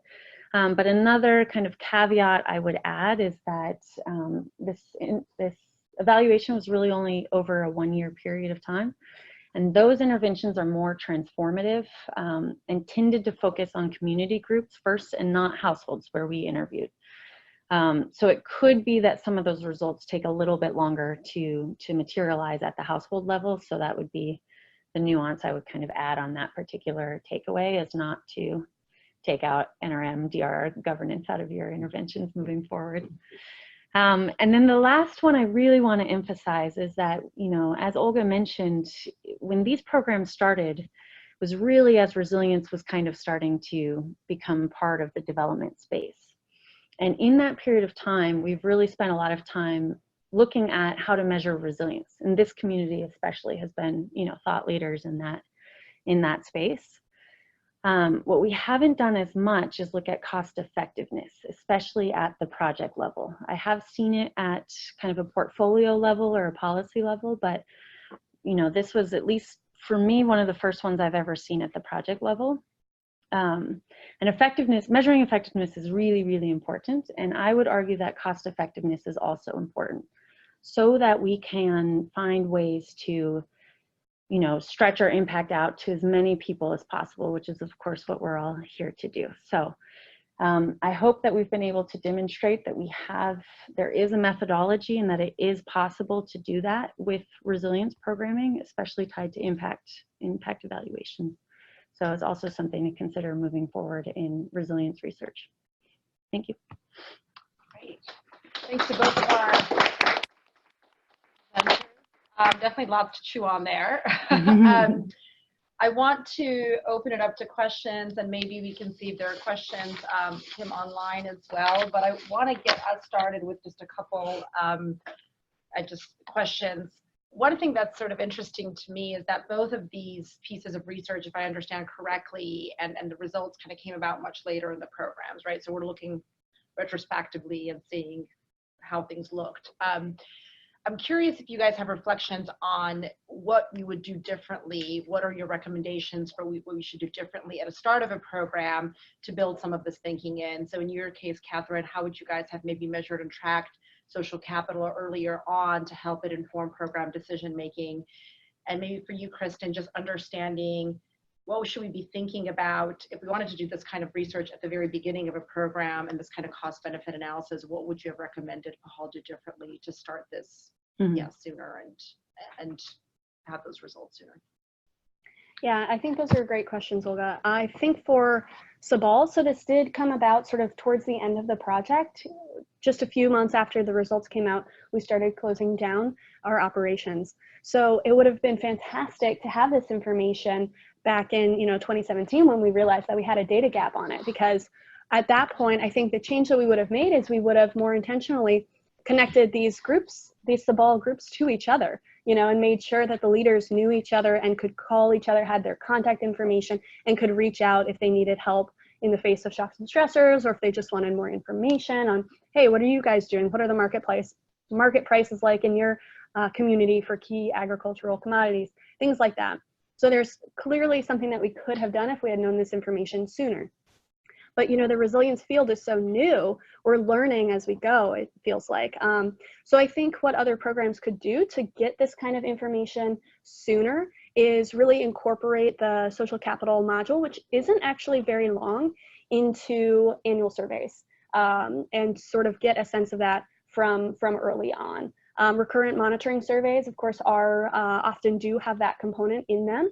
But another kind of caveat I would add is that this evaluation was really only over a 1-year period of time. And those interventions are more transformative and tended to focus on community groups first and not households where we interviewed. So it could be that some of those results take a little bit longer to materialize at the household level. So that would be the nuance I would kind of add on that particular takeaway, is not to take out NRM, DRR governance out of your interventions moving forward. And then the last one I really want to emphasize is that, as Olga mentioned, when these programs started, was really as resilience was kind of starting to become part of the development space. And in that period of time, we've really spent a lot of time looking at how to measure resilience. And this community especially has been, thought leaders in that space. What we haven't done as much is look at cost effectiveness, especially at the project level. I have seen it at kind of a portfolio level or a policy level, but this was, at least for me, one of the first ones I've ever seen at the project level. And measuring effectiveness is really, really important. And I would argue that cost effectiveness is also important, so that we can find ways to stretch our impact out to as many people as possible, which is of course what we're all here to do. So I hope that we've been able to demonstrate that there is a methodology and that it is possible to do that with resilience programming, especially tied to impact evaluation. So it's also something to consider moving forward in resilience research. Thank you. Great. Thanks to both of our presenters. Definitely lots to chew on there. I want to open it up to questions, and maybe we can see if there are questions from online as well. But I want to get us started with just a couple questions. One thing that's sort of interesting to me is that both of these pieces of research, if I understand correctly, and the results kind of came about much later in the programs, right? So we're looking retrospectively and seeing how things looked. I'm curious if you guys have reflections on what we would do differently. What are your recommendations for what we should do differently at the start of a program to build some of this thinking in? So in your case, Catherine, how would you guys have maybe measured and tracked social capital earlier on to help it inform program decision making? And maybe for you, Kristen, just understanding what should we be thinking about if we wanted to do this kind of research at the very beginning of a program and this kind of cost benefit analysis. What would you have recommended PAHAL do differently to start this sooner and have those results sooner? Yeah, I think those are great questions, Olga. I think for Sabal, so this did come about sort of towards the end of the project. Just a few months after the results came out, we started closing down our operations. So it would have been fantastic to have this information back in 2017 when we realized that we had a data gap on it, because at that point, I think the change that we would have made is we would have more intentionally connected these groups, these Sabal groups, to each other, and made sure that the leaders knew each other and could call each other, had their contact information, and could reach out if they needed help in the face of shocks and stressors, or if they just wanted more information on, hey, what are you guys doing? What are the market prices like in your community for key agricultural commodities, things like that. So there's clearly something that we could have done if we had known this information sooner. But the resilience field is so new, we're learning as we go, it feels like. So I think what other programs could do to get this kind of information sooner is really incorporate the social capital module, which isn't actually very long, into annual surveys, and sort of get a sense of that from early on. Recurrent monitoring surveys, of course, are often do have that component in them.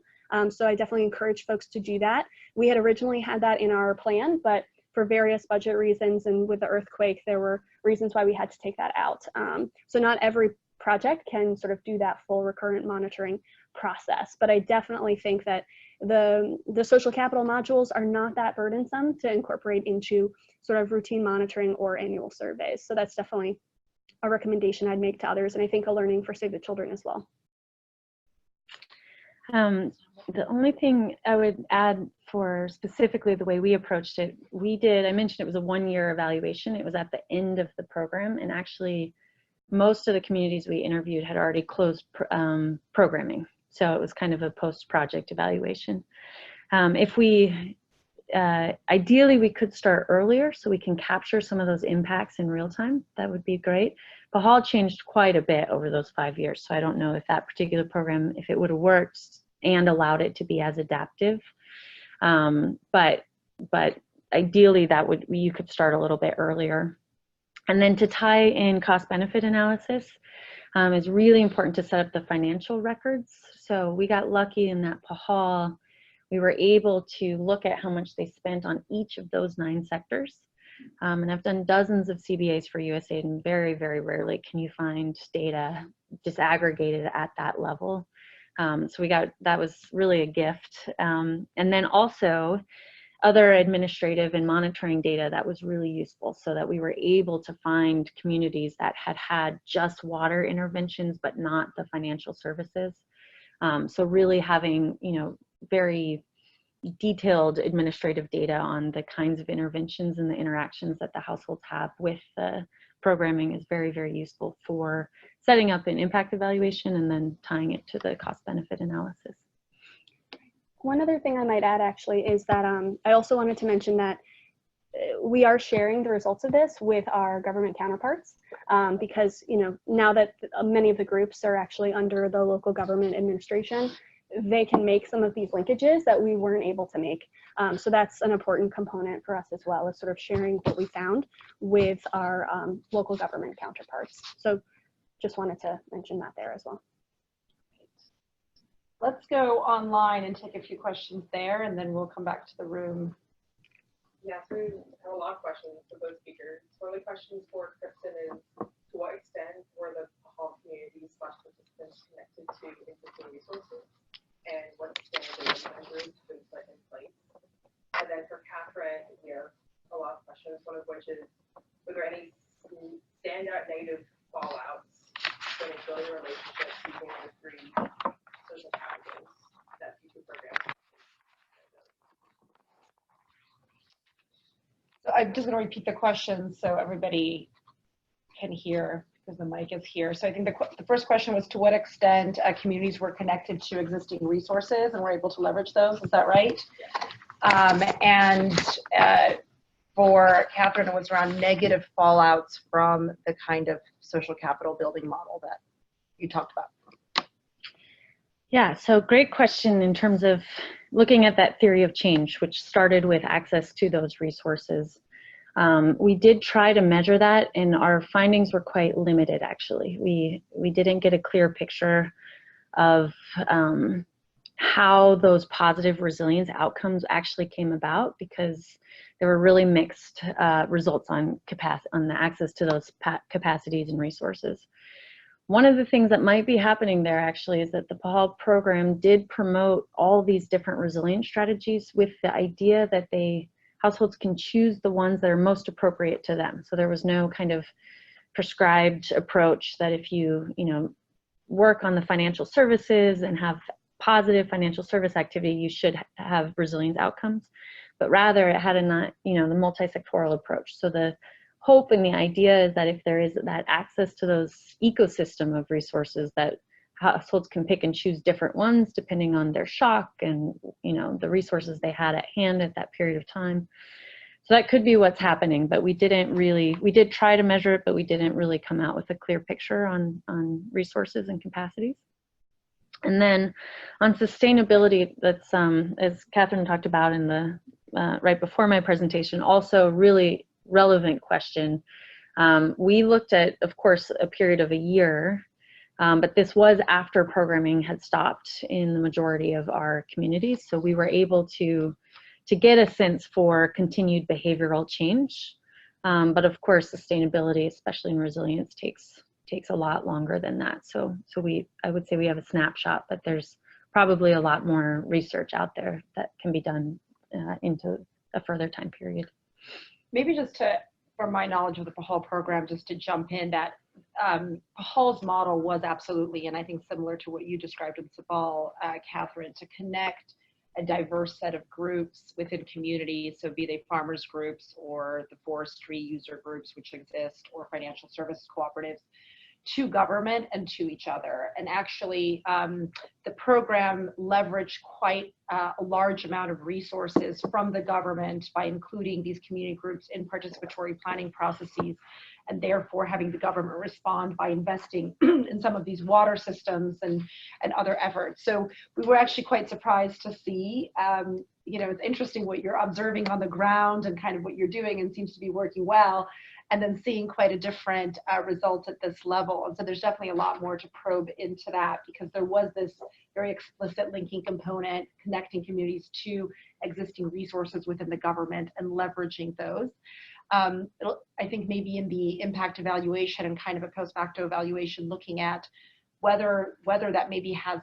So I definitely encourage folks to do that. We had originally had that in our plan, but for various budget reasons and with the earthquake, there were reasons why we had to take that out. So not every project can sort of do that full recurrent monitoring process. But I definitely think that the social capital modules are not that burdensome to incorporate into sort of routine monitoring or annual surveys. So that's definitely a recommendation I'd make to others, and I think a learning for Save the Children as well. The only thing I would add for specifically the way we approached it, I mentioned it was a one-year evaluation. It was at the end of the program, and actually most of the communities we interviewed had already closed programming. So it was kind of a post-project evaluation. Ideally, we could start earlier so we can capture some of those impacts in real time. That would be great. PAHAL changed quite a bit over those 5 years, so I don't know if that particular program, if it would have worked and allowed it to be as adaptive. But ideally, you could start a little bit earlier. And then to tie in cost-benefit analysis is really important to set up the financial records. So we got lucky in that PAHAL, we were able to look at how much they spent on each of those 9 sectors. And I've done dozens of CBAs for USAID, and very, very rarely can you find data disaggregated at that level. So that was really a gift. And then also other administrative and monitoring data that was really useful, so that we were able to find communities that had just water interventions, but not the financial services. So really having, very detailed administrative data on the kinds of interventions and the interactions that the households have with the programming is very, very useful for setting up an impact evaluation and then tying it to the cost-benefit analysis. One other thing I might add actually is that I also wanted to mention that we are sharing the results of this with our government counterparts because, now that many of the groups are actually under the local government administration, they can make some of these linkages that we weren't able to make. So that's an important component for us as well, is sort of sharing what we found with our local government counterparts. So just wanted to mention that there as well. Let's go online and take a few questions there, and then we'll come back to the room. Yeah, so we have a lot of questions for both speakers. One of the questions for Kristen is, to what extent were the PAHAL communities / participants connected to existing resources? And what sustainability measures have been put in place? And then for Catherine, we have a lot of questions, one of which is, were there any standout negative fallouts when building relationships using the 3 social capitals that future programs? So I'm just going to repeat the question so everybody can hear, because the mic is here. So I think the first question was, to what extent communities were connected to existing resources and were able to leverage those. Is that right? For Catherine, it was around negative fallouts from the kind of social capital building model that you talked about. Yeah, so great question in terms of looking at that theory of change, which started with access to those resources. We did try to measure that, and our findings were quite limited, actually. We didn't get a clear picture of how those positive resilience outcomes actually came about, because there were really mixed results on the access to those capacities and resources. One of the things that might be happening there actually is that the PAHAL program did promote all these different resilience strategies with the idea that households can choose the ones that are most appropriate to them. So there was no kind of prescribed approach that if you work on the financial services and have positive financial service activity, you should have resilience outcomes. But rather it had the multi-sectoral approach. So the hope and the idea is that if there is that access to those ecosystem of resources, that households can pick and choose different ones depending on their shock and the resources they had at hand at that period of time. So that could be what's happening, but we did try to measure it, but we didn't really come out with a clear picture on resources and capacities. And then on sustainability, that's as Catherine talked about in the right before my presentation, also really relevant question. We looked at, of course, a period of a year, but this was after programming had stopped in the majority of our communities. So we were able to get a sense for continued behavioral change. But of course, sustainability, especially in resilience, takes takes a lot longer than that. So I would say we have a snapshot, but there's probably a lot more research out there that can be done into a further time period. Maybe just to, from my knowledge of the PAHAL program, just to jump in, that PAHAL's model was absolutely, and I think similar to what you described with Sabal, Catherine, to connect a diverse set of groups within communities, so be they farmers groups or the forestry user groups which exist, or financial services cooperatives, to government and to each other. And actually, the program leveraged quite a large amount of resources from the government by including these community groups in participatory planning processes, and therefore having the government respond by investing in some of these water systems and other efforts. So we were actually quite surprised to see, you know, it's interesting what you're observing on the ground and kind of what you're doing, and seems to be working well, and then seeing quite a different result at this level. And so there's definitely a lot more to probe into that, because there was this very explicit linking component, connecting communities to existing resources within the government and leveraging those. I think maybe in the impact evaluation and kind of a post facto evaluation, looking at whether that maybe has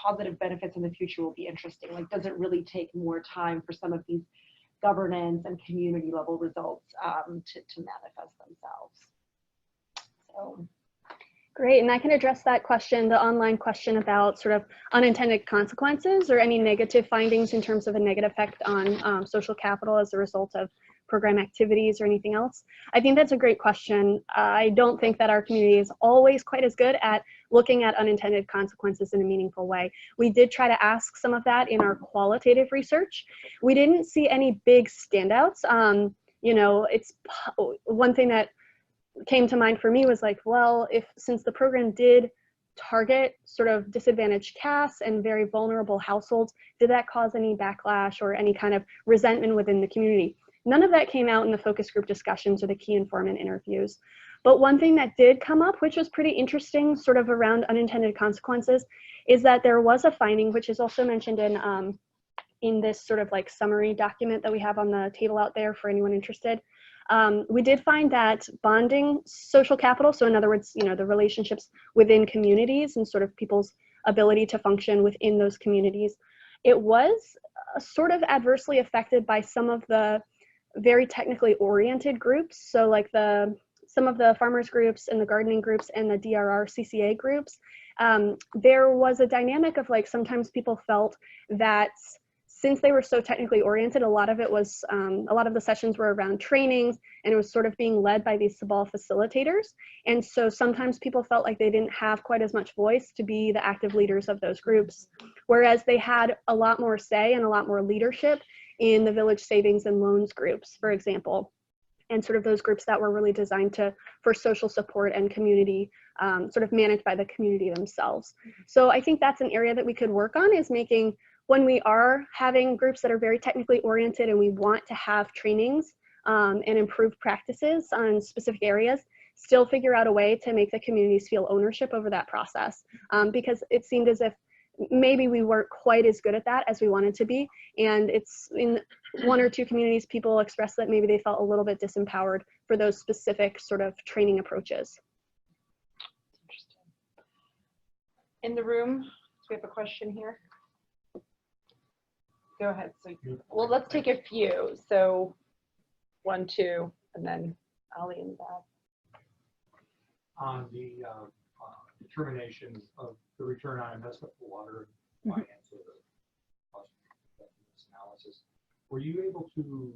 positive benefits in the future will be interesting. Like, does it really take more time for some of these governance and community level results to manifest themselves? So. Great, and I can address that question, the online question about sort of unintended consequences or any negative findings in terms of a negative effect on social capital as a result of program activities or anything else. I think that's a great question. I don't think that our community is always quite as good at looking at unintended consequences in a meaningful way. We did try to ask some of that in our qualitative research. We didn't see any big standouts. You know, it's one thing that came to mind for me was like, well, since the program did target sort of disadvantaged casts and very vulnerable households, did that cause any backlash or any kind of resentment within the community? None of that came out in the focus group discussions or the key informant interviews. But one thing that did come up, which was pretty interesting sort of around unintended consequences, is that there was a finding, which is also mentioned in this sort of like summary document that we have on the table out there for anyone interested. We did find that bonding social capital, so in other words, you know, the relationships within communities and sort of people's ability to function within those communities, it was sort of adversely affected by some of the very technically oriented groups. So like some of the farmers groups and the gardening groups and the DRR CCA groups, there was a dynamic of like, sometimes people felt that since they were so technically oriented, a lot of it was, a lot of the sessions were around trainings, and it was sort of being led by these Sabal facilitators. And so sometimes people felt like they didn't have quite as much voice to be the active leaders of those groups, whereas they had a lot more say and a lot more leadership in the village savings and loans groups, for example, and sort of those groups that were really designed for social support and community, sort of managed by the community themselves. So I think that's an area that we could work on, is making, when we are having groups that are very technically oriented and we want to have trainings and improve practices on specific areas, still figure out a way to make the communities feel ownership over that process, because it seemed as if maybe we weren't quite as good at that as we wanted to be. And it's in one or two communities, people expressed that maybe they felt a little bit disempowered for those specific sort of training approaches. Interesting. In the room, so we have a question here. Go ahead. So, well, let's take a few. So 1, 2, and then Ali in the back. On the determination of the return on investment for water and finance or the cost effectiveness analysis, were you able to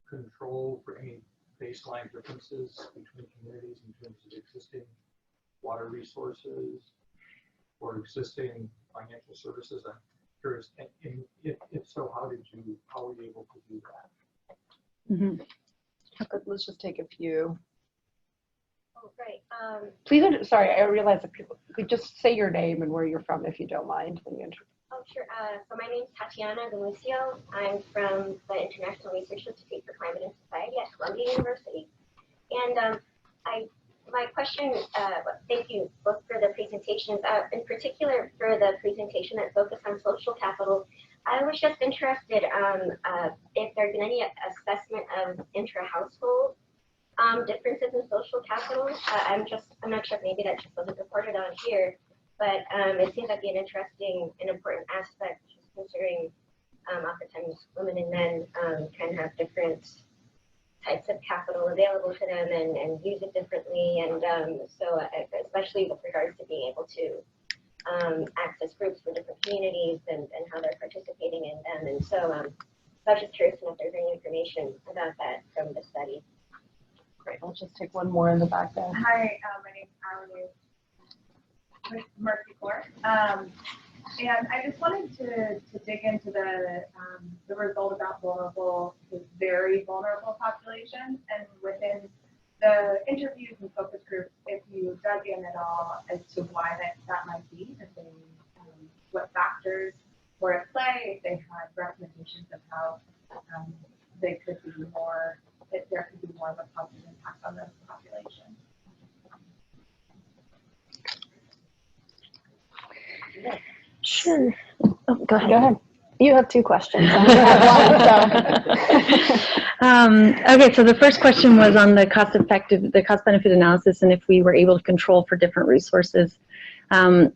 control for any baseline differences between communities in terms of existing water resources or existing financial services? I'm curious, and if so, how were you able to do that? Mm-hmm. Let's just take a few. Oh, great. Please, sorry, I realize that people could just say your name and where you're from, if you don't mind. When you Oh, sure. So my name is Tatiana Galicio. I'm from the International Research Institute for Climate and Society at Columbia University. And my question, thank you both for the presentations, in particular for the presentation that focused on social capital. I was just interested if there's been any assessment of intra-household differences in social capital. I'm not sure if maybe that just wasn't reported on here, but it seems like an interesting and important aspect, just considering oftentimes women and men can have different types of capital available to them and use it differently. And so especially with regards to being able to access groups for different communities and how they're participating in them. And so I was just curious to know if there's any information about that from the study. Great. We'll just take one more in the back there. Hi, my name's Alan with Mercy Corps. And I just wanted to dig into the result about vulnerable, very vulnerable populations, and within the interviews and focus groups, if you dug in at all as to why that might be, if they, what factors were at play, if they had recommendations of how they could be more, if there could be more of a positive impact on the population. Sure. Oh, go ahead. Go ahead. You have two questions. I have one, so. Okay, so the first question was on the cost-benefit analysis, and if we were able to control for different resources.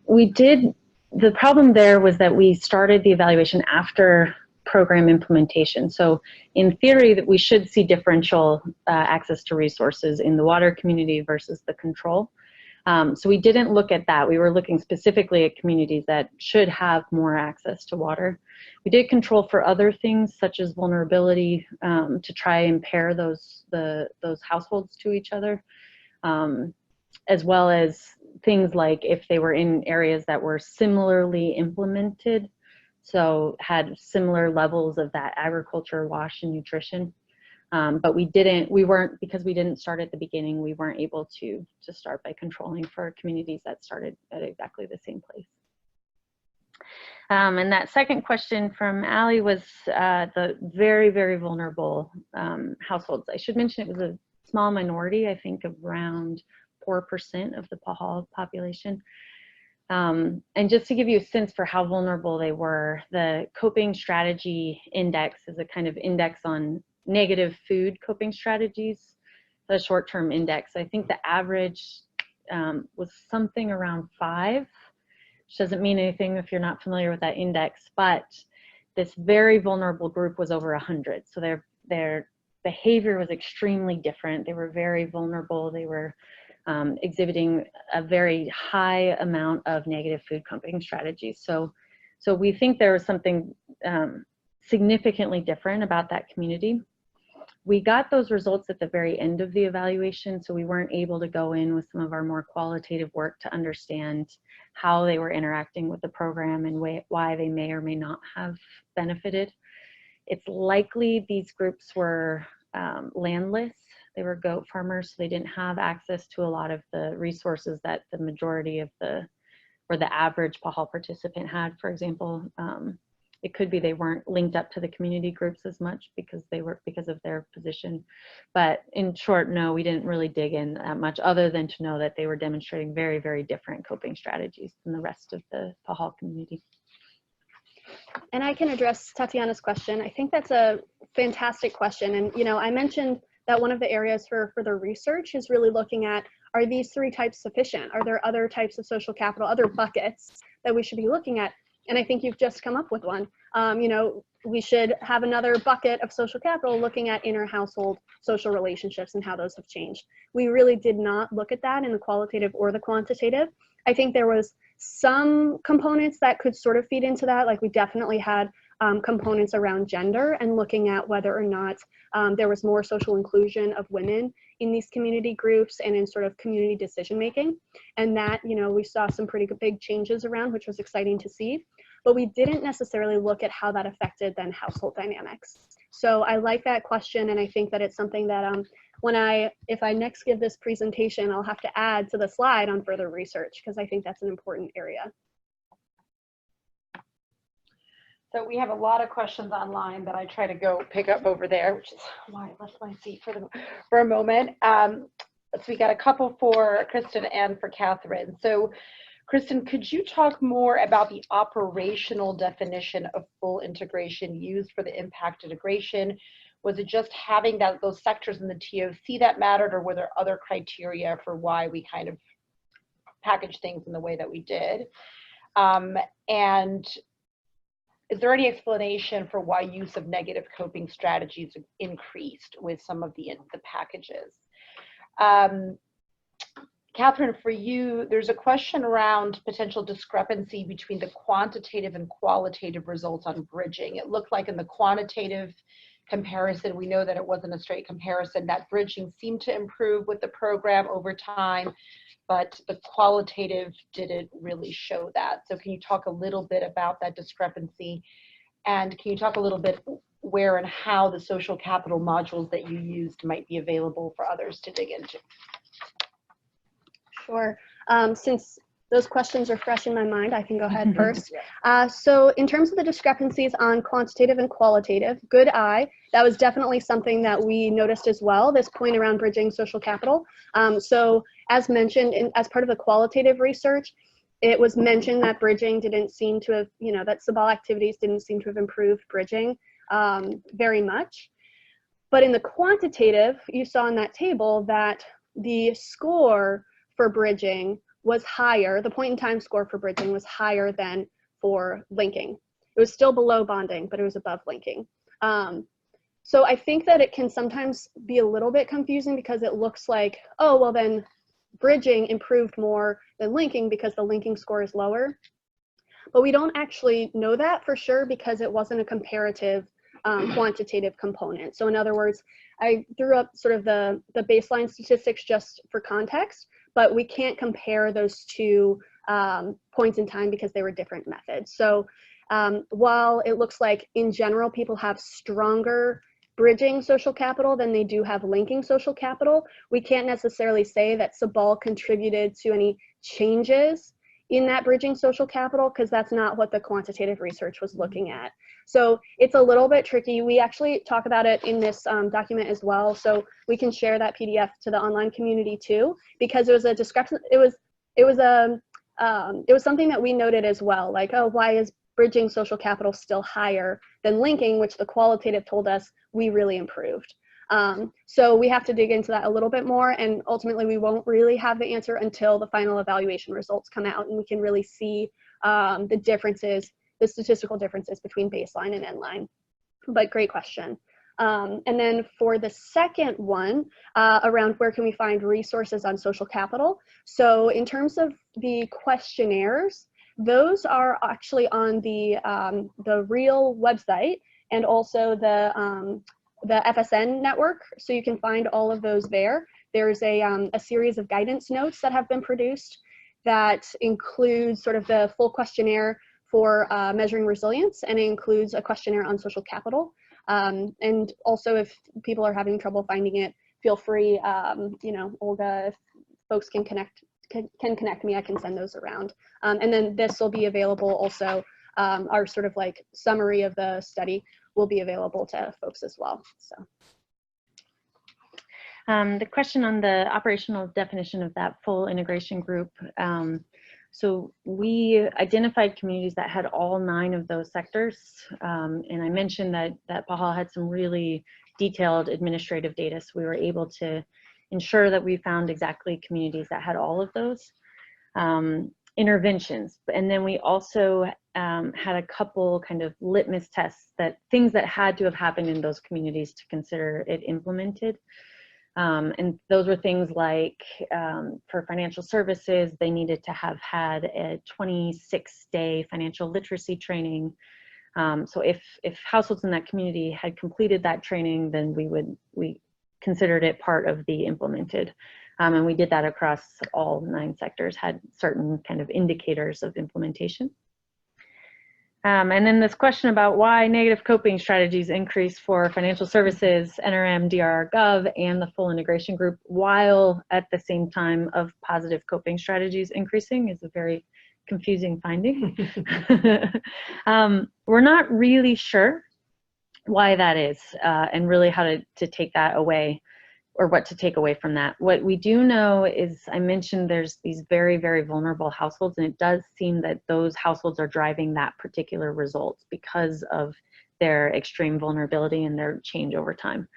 We did. The problem there was that we started the evaluation after program implementation. So in theory, that we should see differential access to resources in the water community versus the control. So we didn't look at that. We were looking specifically at communities that should have more access to water. We did control for other things such as vulnerability to try and pair those households to each other, as well as things like if they were in areas that were similarly implemented, so had similar levels of that agriculture, wash, and nutrition. But because we didn't start at the beginning, we weren't able to start by controlling for communities that started at exactly the same place. And that second question from Allie was the very, very vulnerable households. I should mention it was a small minority, I think around 4% of the PAHAL population. And just to give you a sense for how vulnerable they were, the Coping Strategy Index is a kind of index on negative food coping strategies, the short-term index. I think the average was something around 5, which doesn't mean anything if you're not familiar with that index, but this very vulnerable group was over 100. So their behavior was extremely different. They were very vulnerable. They were exhibiting a very high amount of negative food coping strategies. So we think there was something significantly different about that community. We got those results at the very end of the evaluation, so we weren't able to go in with some of our more qualitative work to understand how they were interacting with the program and why they may or may not have benefited. It's likely these groups were landless. They were goat farmers, so they didn't have access to a lot of the resources that the majority of the average PAHAL participant had, for example. It could be they weren't linked up to the community groups as much because of their position. But in short, no, we didn't really dig in that much other than to know that they were demonstrating very, very different coping strategies than the rest of the PAHAL community. And I can address Tatiana's question. I think that's a fantastic question. And, I mentioned that one of the areas for further research is really looking at, are these 3 types sufficient? Are there other types of social capital, other buckets that we should be looking at? And I think you've just come up with one. We should have another bucket of social capital looking at inter-household social relationships and how those have changed. We really did not look at that in the qualitative or the quantitative. I think there was some components that could sort of feed into that. Like we definitely had components around gender and looking at whether or not there was more social inclusion of women in these community groups and in sort of community decision making. And that, we saw some pretty big changes around, which was exciting to see. But we didn't necessarily look at how that affected then household dynamics. So I like that question, and I think that it's something that if I next give this presentation, I'll have to add to the slide on further research, because I think that's an important area. So we have a lot of questions online that I try to go pick up over there, which is why I left my seat for a moment. So we got a couple for Kristen and for Catherine. So Kristen, could you talk more about the operational definition of full integration used for the impact integration? Was it just having those sectors in the TOC that mattered, or were there other criteria for why we kind of packaged things in the way that we did? And is there any explanation for why use of negative coping strategies increased with some of the packages? Catherine, for you, there's a question around potential discrepancy between the quantitative and qualitative results on bridging. It looked like in the quantitative comparison, we know that it wasn't a straight comparison, that bridging seemed to improve with the program over time, but the qualitative didn't really show that. So can you talk a little bit about that discrepancy? And can you talk a little bit where and how the social capital modules that you used might be available for others to dig into? Sure. Since those questions are fresh in my mind, I can go ahead first. So in terms of the discrepancies on quantitative and qualitative, good eye, that was definitely something that we noticed as well, this point around bridging social capital. So as mentioned, as part of the qualitative research, it was mentioned that bridging didn't seem to have, that Sabal activities didn't seem to have improved bridging very much. But in the quantitative, you saw in that table that the score for bridging was higher, the point in time score for bridging was higher than for linking. It was still below bonding, but it was above linking. So I think that it can sometimes be a little bit confusing because it looks like, oh, well then bridging improved more than linking because the linking score is lower. But we don't actually know that for sure because it wasn't a comparative quantitative component. So in other words, I threw up sort of the baseline statistics just for context, but we can't compare those two points in time because they were different methods. So while it looks like in general people have stronger bridging social capital than they do have linking social capital, we can't necessarily say that Sabal contributed to any changes in that bridging social capital because that's not what the quantitative research was looking at. So it's a little bit tricky. We actually talk about it in this document as well. So we can share that PDF to the online community too, because it was a discrepancy. It was something that we noted as well. Like, oh, why is bridging social capital still higher than linking, which the qualitative told us we really improved. So we have to dig into that a little bit more, and ultimately we won't really have the answer until the final evaluation results come out and we can really see the differences, the statistical differences between baseline and endline. But great question. And then for the second one, around where can we find resources on social capital? So in terms of the questionnaires, those are actually on the REAL website and also the FSN network. So you can find all of those there. There's a series of guidance notes that have been produced that includes sort of the full questionnaire for measuring resilience, and it includes a questionnaire on social capital. And also if people are having trouble finding it, feel free, Olga, if folks can connect me, I can send those around. And then this will be available also, our sort of like summary of the study will be available to folks as well. So. The question on the operational definition of that full integration group. So we identified communities that had all 9 of those sectors. And I mentioned that PAHAL had some really detailed administrative data. So we were able to ensure that we found exactly communities that had all of those interventions. And then we also had a couple kind of litmus tests, that things that had to have happened in those communities to consider it implemented. And those were things like, for financial services, they needed to have had a 26-day financial literacy training. So if households in that community had completed that training, then we considered it part of the implemented. And we did that across all 9 sectors, had certain kind of indicators of implementation. And then this question about why negative coping strategies increase for financial services, NRM, DRR Gov, and the full integration group, while at the same time of positive coping strategies increasing, is a very confusing finding. We're not really sure why that is, and really how to take that away, or what to take away from that. What we do know is, I mentioned there's these very, very vulnerable households, and it does seem that those households are driving that particular result because of their extreme vulnerability and their change over time.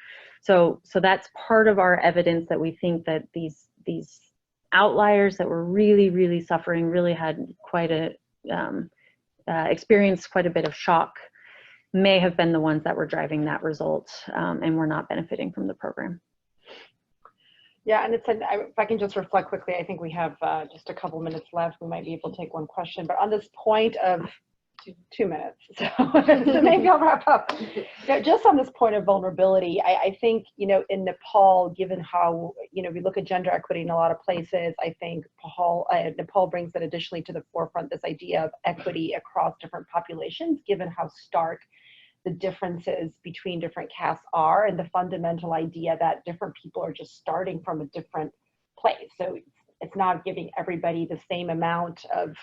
So that's part of our evidence that we think that these outliers that were really suffering really had quite a experienced quite a bit of shock, may have been the ones that were driving that result, and were not benefiting from the program. Yeah, and if I can just reflect quickly, I think we have just a couple minutes left. We might be able to take one question, but on this point of 2 minutes, so maybe I'll wrap up. Just on this point of vulnerability, I think, in Nepal, given how, we look at gender equity in a lot of places, I think Nepal brings that additionally to the forefront, this idea of equity across different populations, given how stark the differences between different castes are, and the fundamental idea that different people are just starting from a different place. So it's not giving everybody the same amount of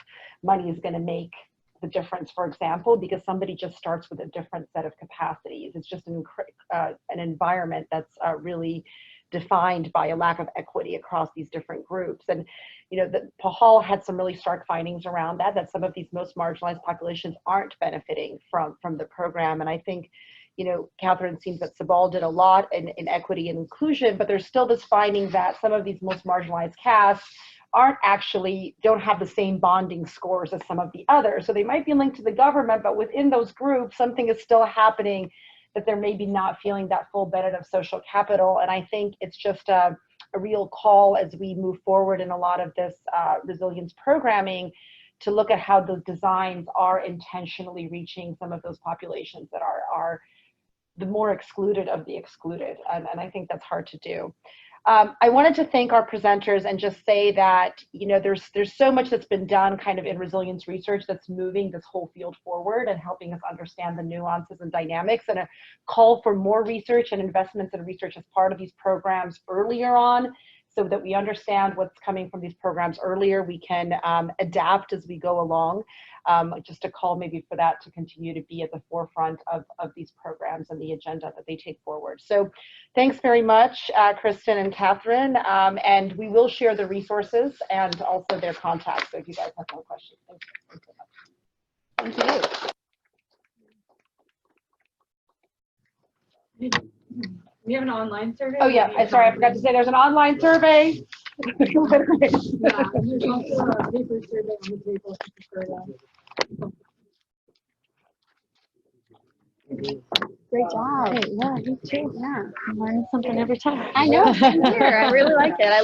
money is going to make the difference, for example, because somebody just starts with a different set of capacities. It's just an environment that's really defined by a lack of equity across these different groups. And the PAHAL had some really stark findings around that some of these most marginalized populations aren't benefiting from the program. And I think, Catherine, seems that Sabal did a lot in equity and inclusion, but there's still this finding that some of these most marginalized castes don't have the same bonding scores as some of the others. So they might be linked to the government, but within those groups, something is still happening that they're maybe not feeling that full benefit of social capital. And I think it's just a real call as we move forward in a lot of this resilience programming to look at how those designs are intentionally reaching some of those populations that are the more excluded of the excluded. And I think that's hard to do. I wanted to thank our presenters and just say that, there's so much that's been done kind of in resilience research that's moving this whole field forward and helping us understand the nuances and dynamics, and a call for more research and investments in research as part of these programs earlier on, so that we understand what's coming from these programs earlier. We can adapt as we go along. Just a call maybe for that to continue to be at the forefront of these programs and the agenda that they take forward. So thanks very much, Kristen and Catherine. And we will share the resources and also their contacts. So if you guys have more questions, thanks so much. Thank you. We have an online survey. Oh yeah, I'm sorry, I forgot to say there's an online survey. Yeah, and there's also a paper survey on the table if you prefer that. Great job. Hey, yeah, you too. Yeah. Learn something every time. I know. Same here. I really like it. I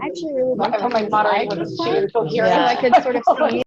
actually really like My moderator was too, so here so I could sort of see